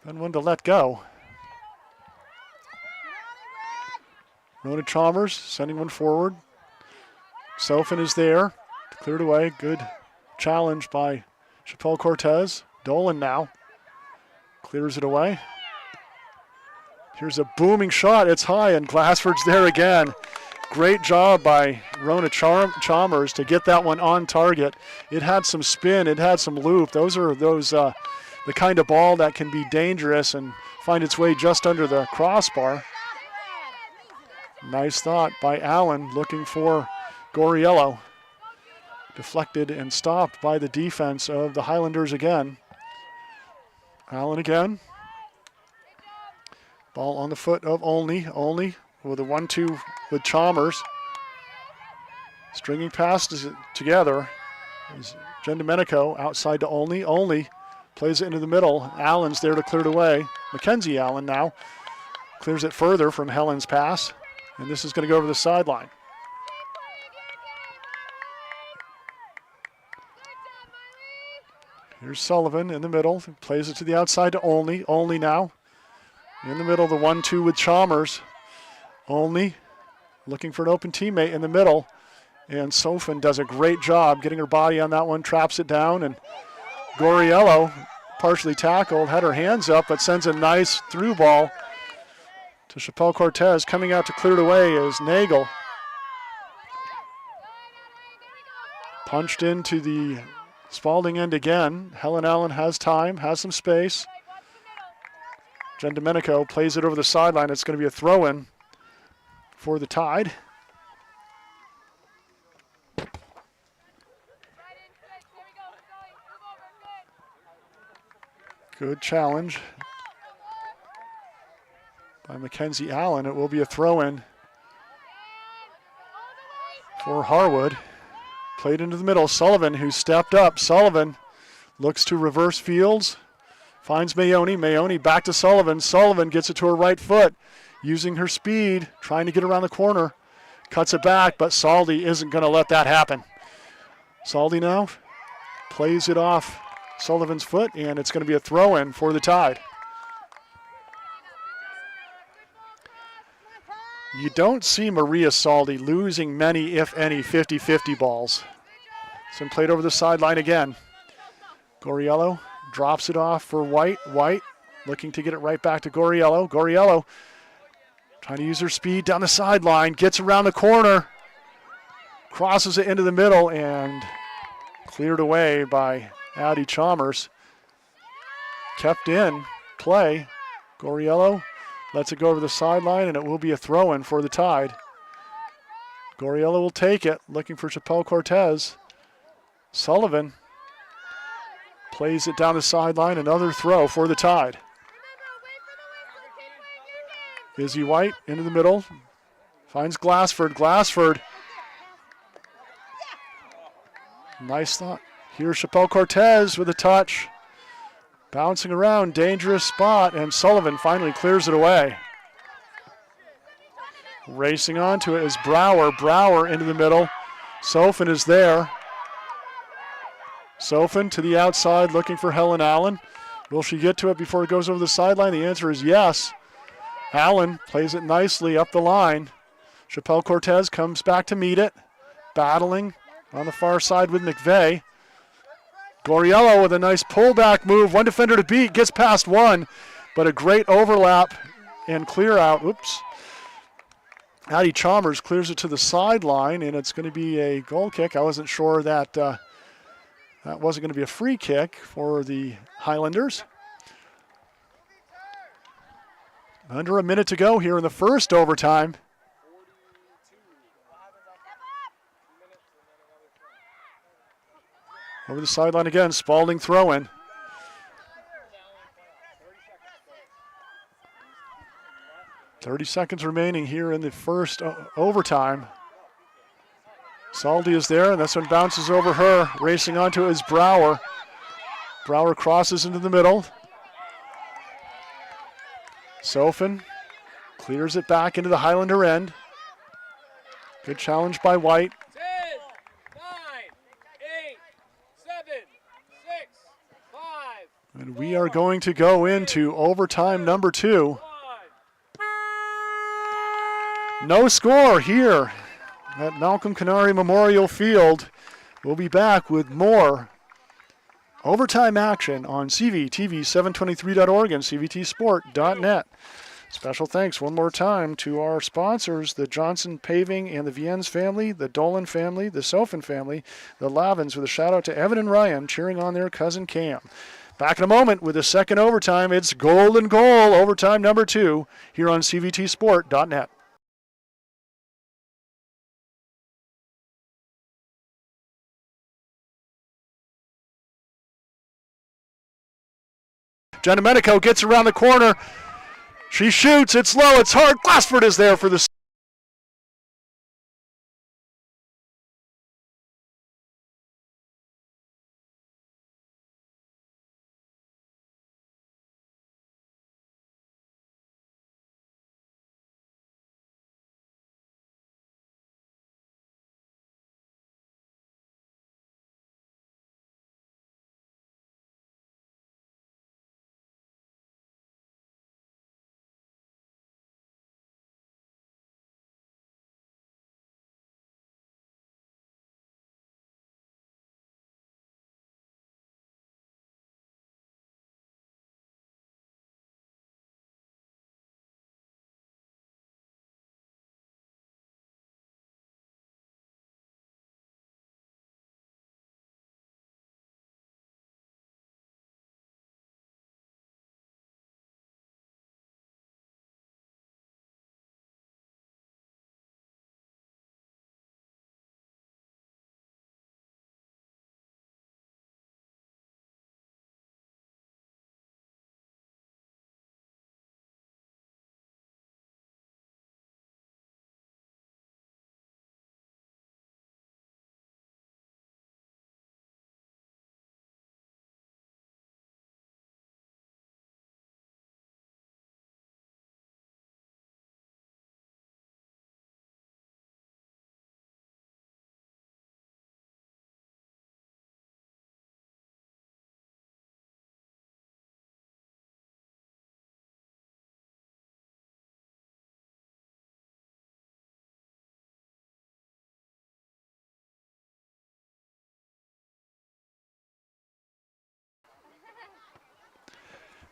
been one to let go. Rona Chalmers sending one forward. Sofin is there. Cleared away. Good challenge by Chappelle Cortez. Dolan now clears it away. Here's a booming shot. It's high, and Glassford's there again. Great job by Rona Chalmers to get that one on target. It had some spin. It had some loop. Those are the kind of ball that can be dangerous and find its way just under the crossbar. Nice thought by Allen looking for Goriello. Deflected and stopped by the defense of the Highlanders again. Allen again. Ball on the foot of Olney. Olney with a 1-2 with Chalmers. Stringing passes together is Jen Domenico outside to Olney. Olney plays it into the middle. Allen's there to clear it away. Mackenzie Allen now clears it further from Helen's pass. And this is going to go over the sideline. Here's Sullivan in the middle. Plays it to the outside to Olney. Olney now in the middle, the 1-2 with Chalmers. Olney looking for an open teammate in the middle. And Sofin does a great job getting her body on that one, traps it down. And Goriello, partially tackled, had her hands up, but sends a nice through ball to Chappelle Cortez. Coming out to clear it away is Nagel. Punched into the Spaulding end again. Helen Allen has time, has some space. Jen Domenico plays it over the sideline. It's going to be a throw-in for the Tide. Good challenge by Mackenzie Allen. It will be a throw-in for Harwood. Played into the middle. Sullivan, who stepped up. Sullivan looks to reverse fields. Finds Mayoni. Mayoni back to Sullivan. Sullivan gets it to her right foot. Using her speed. Trying to get around the corner. Cuts it back, but Saldi isn't going to let that happen. Saldi now plays it off Sullivan's foot, and it's going to be a throw-in for the Tide. You don't see Maria Saldi losing many, if any, 50-50 balls. So played over the sideline again. Goriello drops it off for White. White looking to get it right back to Goriello. Goriello trying to use her speed down the sideline. Gets around the corner. Crosses it into the middle and cleared away by Addie Chalmers. Kept in play. Goriello lets it go over the sideline, and it will be a throw-in for the Tide. Goriello will take it, looking for Chappelle Cortez. Sullivan plays it down the sideline, another throw for the Tide. Izzy White into the middle, finds Glassford. Glassford, nice thought. Here's Chappelle Cortez with a touch. Bouncing around, dangerous spot, and Sullivan finally clears it away. Racing onto it is Brower. Brower into the middle. Sofin is there. Sofin to the outside looking for Helen Allen. Will she get to it before it goes over the sideline? The answer is yes. Allen plays it nicely up the line. Chappelle Cortez comes back to meet it. Battling on the far side with McVeigh. Goriello with a nice pullback move. One defender to beat, gets past one, but a great overlap and clear out. Oops. Addie Chalmers clears it to the sideline, and it's going to be a goal kick. I wasn't sure that that wasn't going to be a free kick for the Highlanders. Under a minute to go here in the first overtime. Over the sideline again, Spaulding throw-in. .30 remaining here in the first overtime. Saldi is there, and this one bounces over her. Racing onto it is Brower. Brower crosses into the middle. Sofin clears it back into the Highlander end. Good challenge by White. 10, 9, 8, 7, 6, 5. And we are going to go into overtime number 2. No score here at Malcolm Canary Memorial Field. We'll be back with more overtime action on CVTV723.org and CVTsport.net. Special thanks one more time to our sponsors, the Johnson Paving and the Viennes family, the Dolan family, the Sofin family, the Lavins, with a shout out to Evan and Ryan cheering on their cousin Cam. Back in a moment with the second overtime. It's Golden Goal, overtime number 2, here on CVTsport.net. Jenna Medico gets around the corner. She shoots. It's low. It's hard. Glassford is there for the.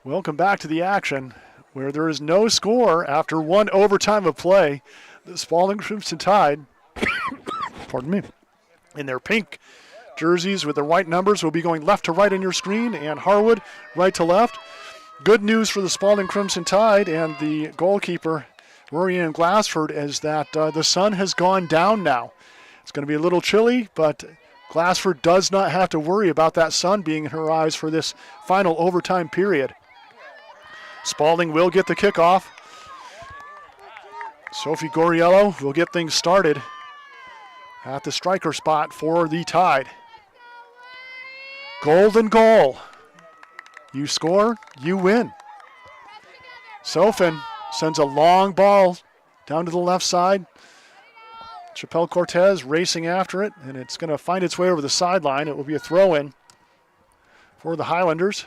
Welcome back to the action, where there is no score after one overtime of play. The Spaulding Crimson Tide, pardon me, in their pink jerseys with their white numbers will be going left to right on your screen, and Harwood right to left. Good news for the Spaulding Crimson Tide and the goalkeeper, Rory Ann Glassford, is that the sun has gone down now. It's going to be a little chilly, but Glassford does not have to worry about that sun being in her eyes for this final overtime period. Spaulding will get the kickoff. Sophie Goriello will get things started at the striker spot for the Tide. Golden goal. You score, you win. Sofin sends a long ball down to the left side. Chappelle Cortez racing after it, and it's going to find its way over the sideline. It will be a throw-in for the Highlanders.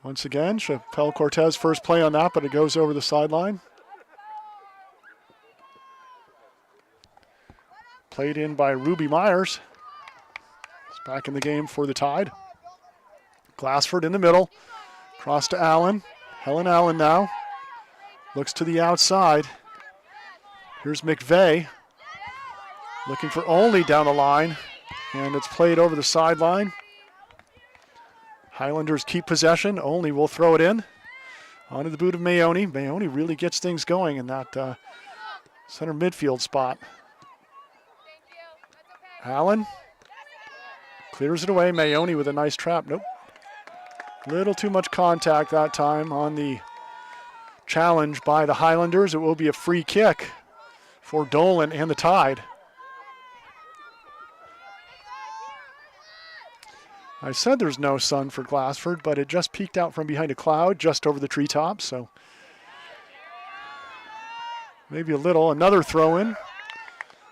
Once again, Chappelle Cortez first play on that, but it goes over the sideline. Played in by Ruby Myers. It's back in the game for the Tide. Glassford in the middle. Cross to Allen. Helen Allen now. Looks to the outside. Here's McVeigh. Looking for Only down the line. And it's played over the sideline. Highlanders keep possession. Only will throw it in. Onto the boot of Mayoni. Mayoni really gets things going in that center midfield spot. Allen clears it away. Mayoni with a nice trap. Nope. Little too much contact that time on the challenge by the Highlanders. It will be a free kick for Dolan and the Tide. I said there's no sun for Glassford, but it just peeked out from behind a cloud just over the treetops, so maybe a little. Another throw in.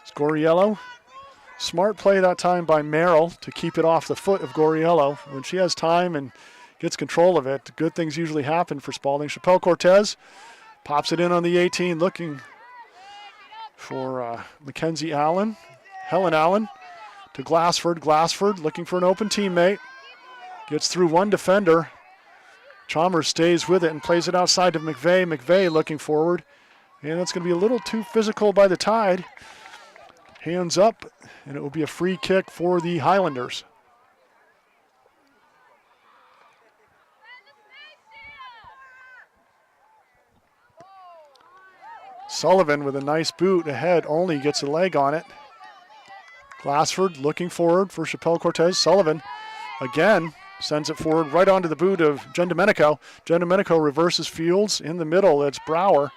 It's Goriello. Smart play that time by Merrill to keep it off the foot of Goriello. When she has time and gets control of it, good things usually happen for Spaulding. Chappelle Cortez pops it in on the 18, looking for Mackenzie Allen. Helen Allen to Glassford. Glassford looking for an open teammate. Gets through one defender. Chalmers stays with it and plays it outside to McVeigh. McVeigh looking forward. And it's going to be a little too physical by the Tide. Hands up, and it will be a free kick for the Highlanders. Sullivan with a nice boot ahead, Only gets a leg on it. Glassford looking forward for Chappelle Cortez. Sullivan again sends it forward right onto the boot of Jen Domenico. Jen Domenico reverses fields. In the middle, it's Brower.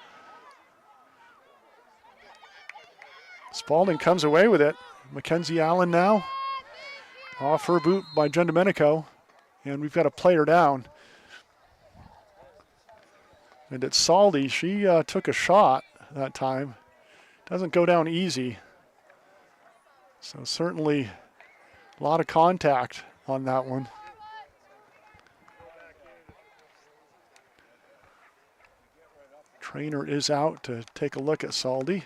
Spaulding comes away with it. Mackenzie Allen now. Off her boot by Jen Domenico. And we've got a player down. And it's Saldi. She took a shot that time. Doesn't go down easy. So certainly a lot of contact on that one. Trainer is out to take a look at Saldi.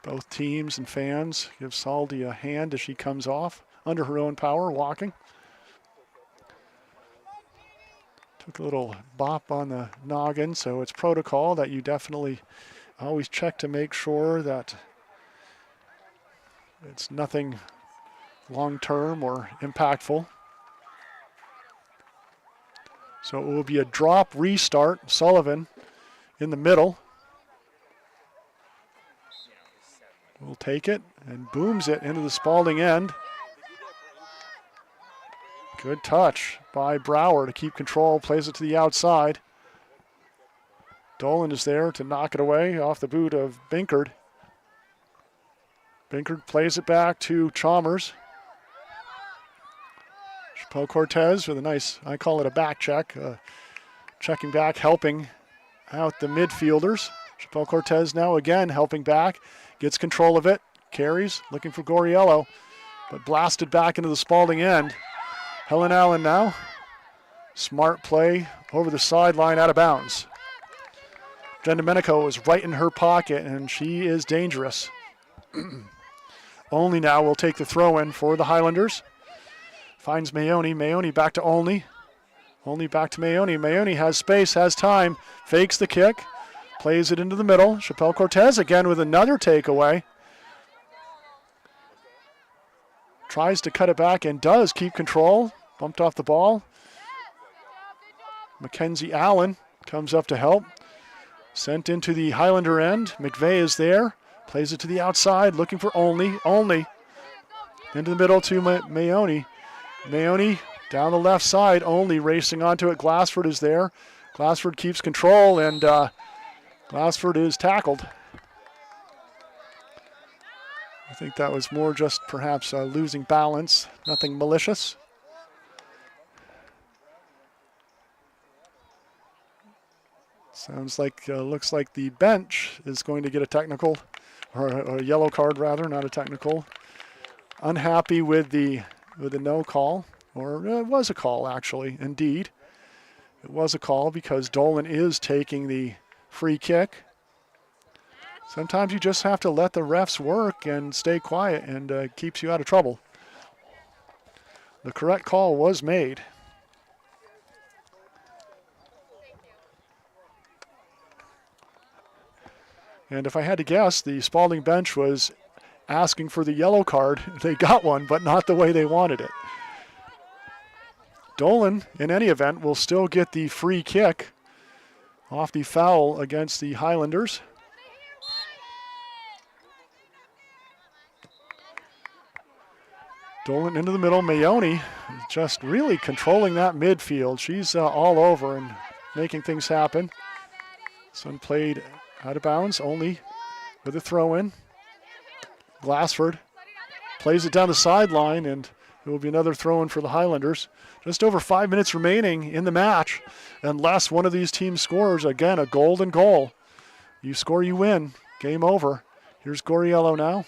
Both teams and fans give Saldi a hand as she comes off under her own power, walking. Took a little bop on the noggin, so it's protocol that you definitely always check to make sure that it's nothing long-term or impactful. So it will be a drop restart. Sullivan in the middle. Will take it and booms it into the Spaulding end. Good touch by Brower to keep control, plays it to the outside. Dolan is there to knock it away off the boot of Binkard. Binkard plays it back to Chalmers. Chappelle Cortez with a nice, I call it a back check, checking back, helping out the midfielders. Chappelle Cortez now again helping back. Gets control of it, carries, looking for Goriello, but blasted back into the Spaulding end. Helen Allen now. Smart play over the sideline, out of bounds. Jen Domenico is right in her pocket, and she is dangerous. Only now will take the throw in for the Highlanders. Finds Mayoni. Mayoni back to Only. Only back to Mayoni. Mayoni has space, has time, fakes the kick. Plays it into the middle. Chappelle Cortez again with another takeaway. Tries to cut it back and does keep control. Bumped off the ball. Mackenzie Allen comes up to help. Sent into the Highlander end. McVeigh is there. Plays it to the outside, looking for Only. Only. Into the middle to Mayoni. Mayoni down the left side. Only racing onto it. Glassford is there. Glassford keeps control, and Glassford is tackled. I think that was more just perhaps losing balance, nothing malicious. Sounds like, looks like the bench is going to get a technical, or a yellow card rather, not a technical. Unhappy with the no call, or it was a call actually, indeed. It was a call because Dolan is taking the free kick. Sometimes you just have to let the refs work and stay quiet, and keeps you out of trouble. The correct call was made. And if I had to guess, the Spaulding bench was asking for the yellow card. They got one, but not the way they wanted it. Dolan, in any event, will still get the free kick off the foul against the Highlanders. Dolan into the middle. Mayoni just really controlling that midfield. She's all over and making things happen. This one played out of bounds, only with a throw-in. Glassford plays it down the sideline, and it will be another throw-in for the Highlanders. Just over 5 minutes remaining in the match. Unless one of these teams scores, again, a golden goal. You score, you win. Game over. Here's Goriello now.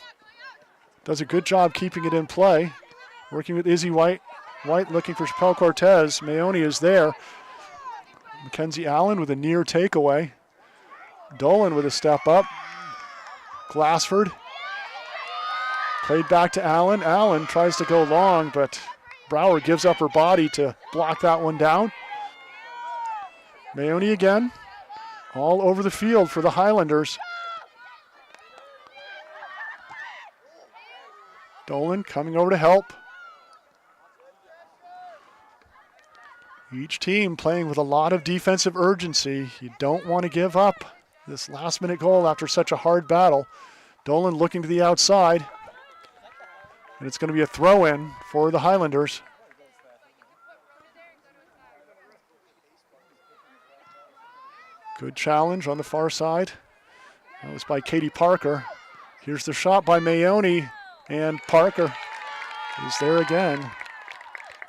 Does a good job keeping it in play. Working with Izzy White. White looking for Chappelle Cortez. Mayoni is there. Mackenzie Allen with a near takeaway. Dolan with a step up. Glassford. Played back to Allen. Allen tries to go long, but Brower gives up her body to block that one down. Mayoni again. All over the field for the Highlanders. Dolan coming over to help. Each team playing with a lot of defensive urgency. You don't want to give up this last-minute goal after such a hard battle. Dolan looking to the outside. And it's going to be a throw-in for the Highlanders. Good challenge on the far side. That was by Katie Parker. Here's the shot by Mayoni, and Parker is there again.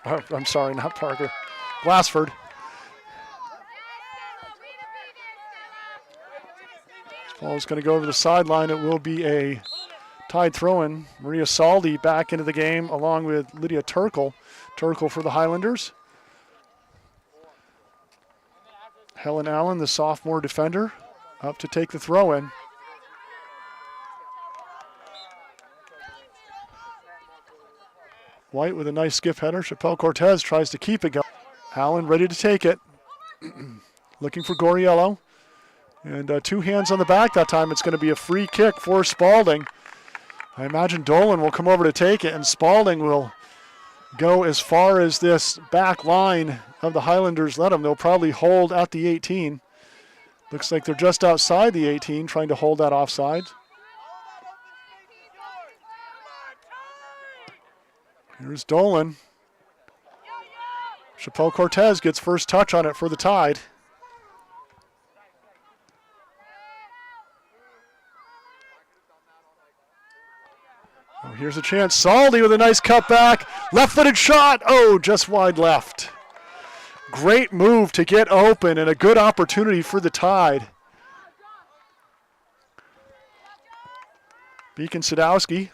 Oh, I'm sorry, not Parker. Glassford. This ball is going to go over the sideline. It will be a tied throw-in. Maria Saldi back into the game along with Lydia Turkle. Turkle for the Highlanders. Helen Allen, the sophomore defender, up to take the throw-in. White with a nice skip header. Chappelle Cortez tries to keep it going. Allen ready to take it. Looking for Goriello. And two hands on the back that time. It's going to be a free kick for Spaulding. I imagine Dolan will come over to take it, and Spaulding will go as far as this back line of the Highlanders let them. They'll probably hold at the 18. Looks like they're just outside the 18, trying to hold that offside. Here's Dolan. Chappelle Cortez gets first touch on it for the Tide. Oh, here's a chance. Saldi with a nice cutback. Left-footed shot. Oh, just wide left. Great move to get open and a good opportunity for the Tide. Beacon Sadowski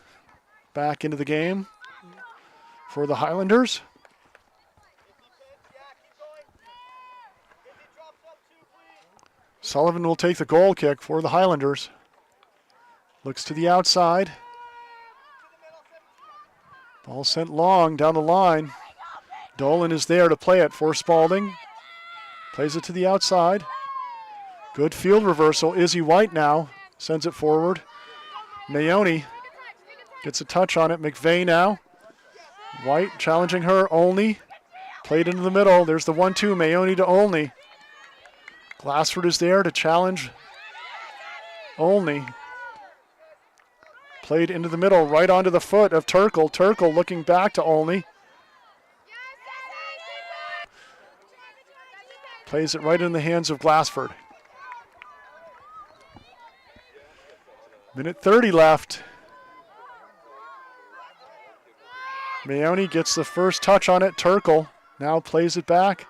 back into the game for the Highlanders. Sullivan will take the goal kick for the Highlanders. Looks to the outside. Ball sent long down the line. Dolan is there to play it for Spaulding. Plays it to the outside. Good field reversal. Izzy White now sends it forward. Mayoni gets a touch on it. McVeigh now. White challenging her. Olney played into the middle. There's the 1-2. Mayoni to Olney. Glassford is there to challenge Olney. Played into the middle, right onto the foot of Turkle. Turkle looking back to Olney. Plays it right in the hands of Glassford. Minute 30 left. Mayoni gets the first touch on it. Turkle now plays it back.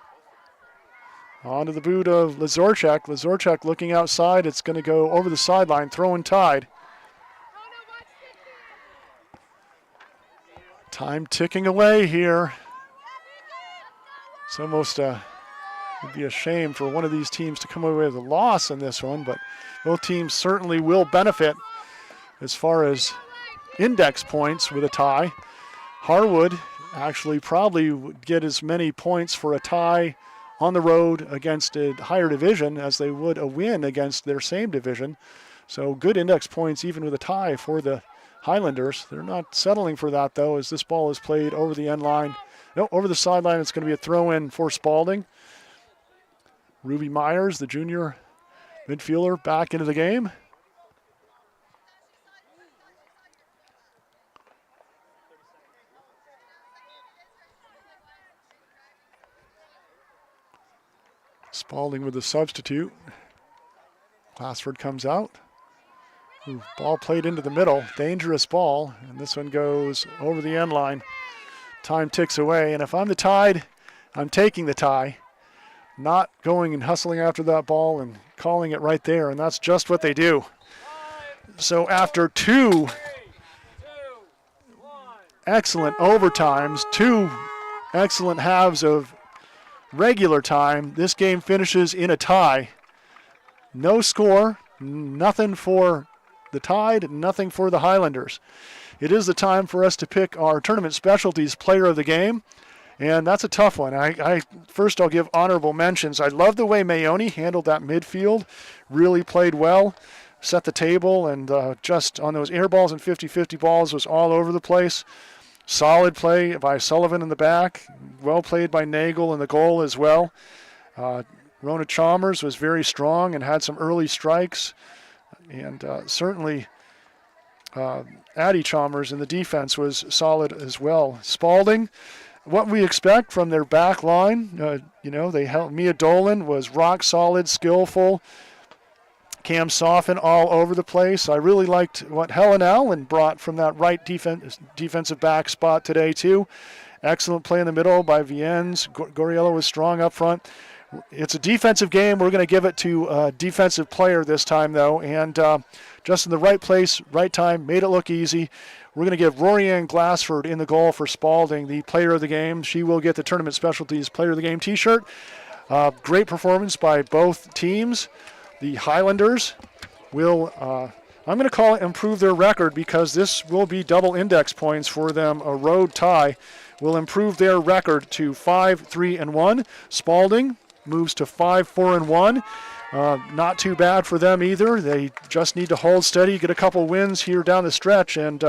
Onto the boot of Lazorchak. Lazorchak looking outside. It's going to go over the sideline. Throwing Tide. Time ticking away here. It's almost would be a shame for one of these teams to come away with a loss in this one, but both teams certainly will benefit as far as index points with a tie. Harwood actually probably would get as many points for a tie on the road against a higher division as they would a win against their same division. So good index points even with a tie for the Highlanders. They're not settling for that, though, as this ball is played over the end line. No, over the sideline. It's going to be a throw-in for Spaulding. Ruby Myers, the junior midfielder, back into the game. Spaulding with the substitute. Glassford comes out. Ooh, ball played into the middle. Dangerous ball. And this one goes over the end line. Time ticks away. And if I'm the Tide, I'm taking the tie. Not going and hustling after that ball and calling it right there. And that's just what they do. So after two excellent overtimes, two excellent halves of regular time, this game finishes in a tie. No score, nothing for the Tide, nothing for the Highlanders. It is the time for us to pick our tournament specialties player of the game, and that's a tough one. First I'll give honorable mentions. I love the way Mayoni handled that midfield, really played well, set the table, and just on those air balls and 50-50 balls was all over the place. Solid play by Sullivan in the back. Well played by Nagel in the goal as well. Rona Chalmers was very strong and had some early strikes. And certainly Addie Chalmers in the defense was solid as well. Spaulding, what we expect from their back line. They held Mia Dolan was rock solid, skillful. Cam Soffin all over the place. I really liked what Helen Allen brought from that right defensive back spot today, too. Excellent play in the middle by Viennes. Goriello was strong up front. It's a defensive game. We're going to give it to a defensive player this time, though. And just in the right place, right time, made it look easy. We're going to give Rory-Ann Glassford in the goal for Spaulding, the player of the game. She will get the Tournament Specialties Player of the Game t-shirt. Great performance by both teams. The Highlanders will, I'm going to call it improve their record because this will be double index points for them. A road tie will improve their record to 5-3-1. Spaulding moves to 5-4-1. Not too bad for them either. They just need to hold steady, get a couple wins here down the stretch, and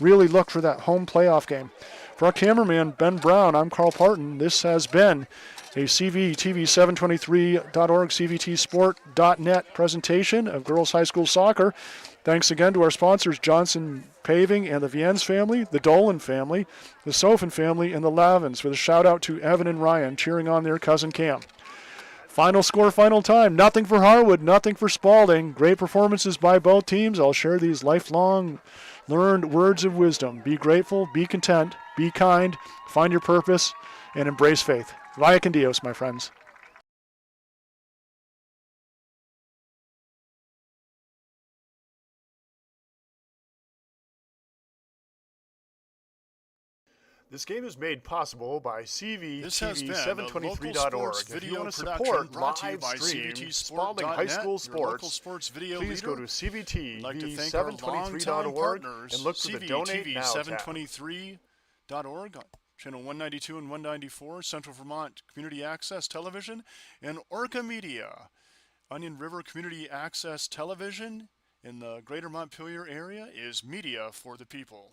really look for that home playoff game. For our cameraman, Ben Brown, I'm Carl Parton. This has been a CVTV723.org, CVTsport.net presentation of girls high school soccer. Thanks again to our sponsors, Johnson Paving and the Viennes family, the Dolan family, the Sofin family, and the Lavins, with a shout out to Evan and Ryan cheering on their cousin Cam. Final score, final time. Nothing for Harwood, nothing for Spaulding. Great performances by both teams. I'll share these lifelong learned words of wisdom. Be grateful, be content, be kind, find your purpose, and embrace faith. Vaya con Dios, my friends. This game is made possible by CVTV723.org. If you want to support live stream Spaulding High School sports, please go to CVTV723.org and look for the Donate Now tab. CVTV723.org, Channel 192 and 194, Central Vermont Community Access Television, and Orca Media, Onion River Community Access Television in the greater Montpelier area is media for the people.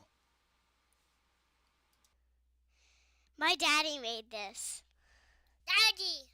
My daddy made this. Daddy!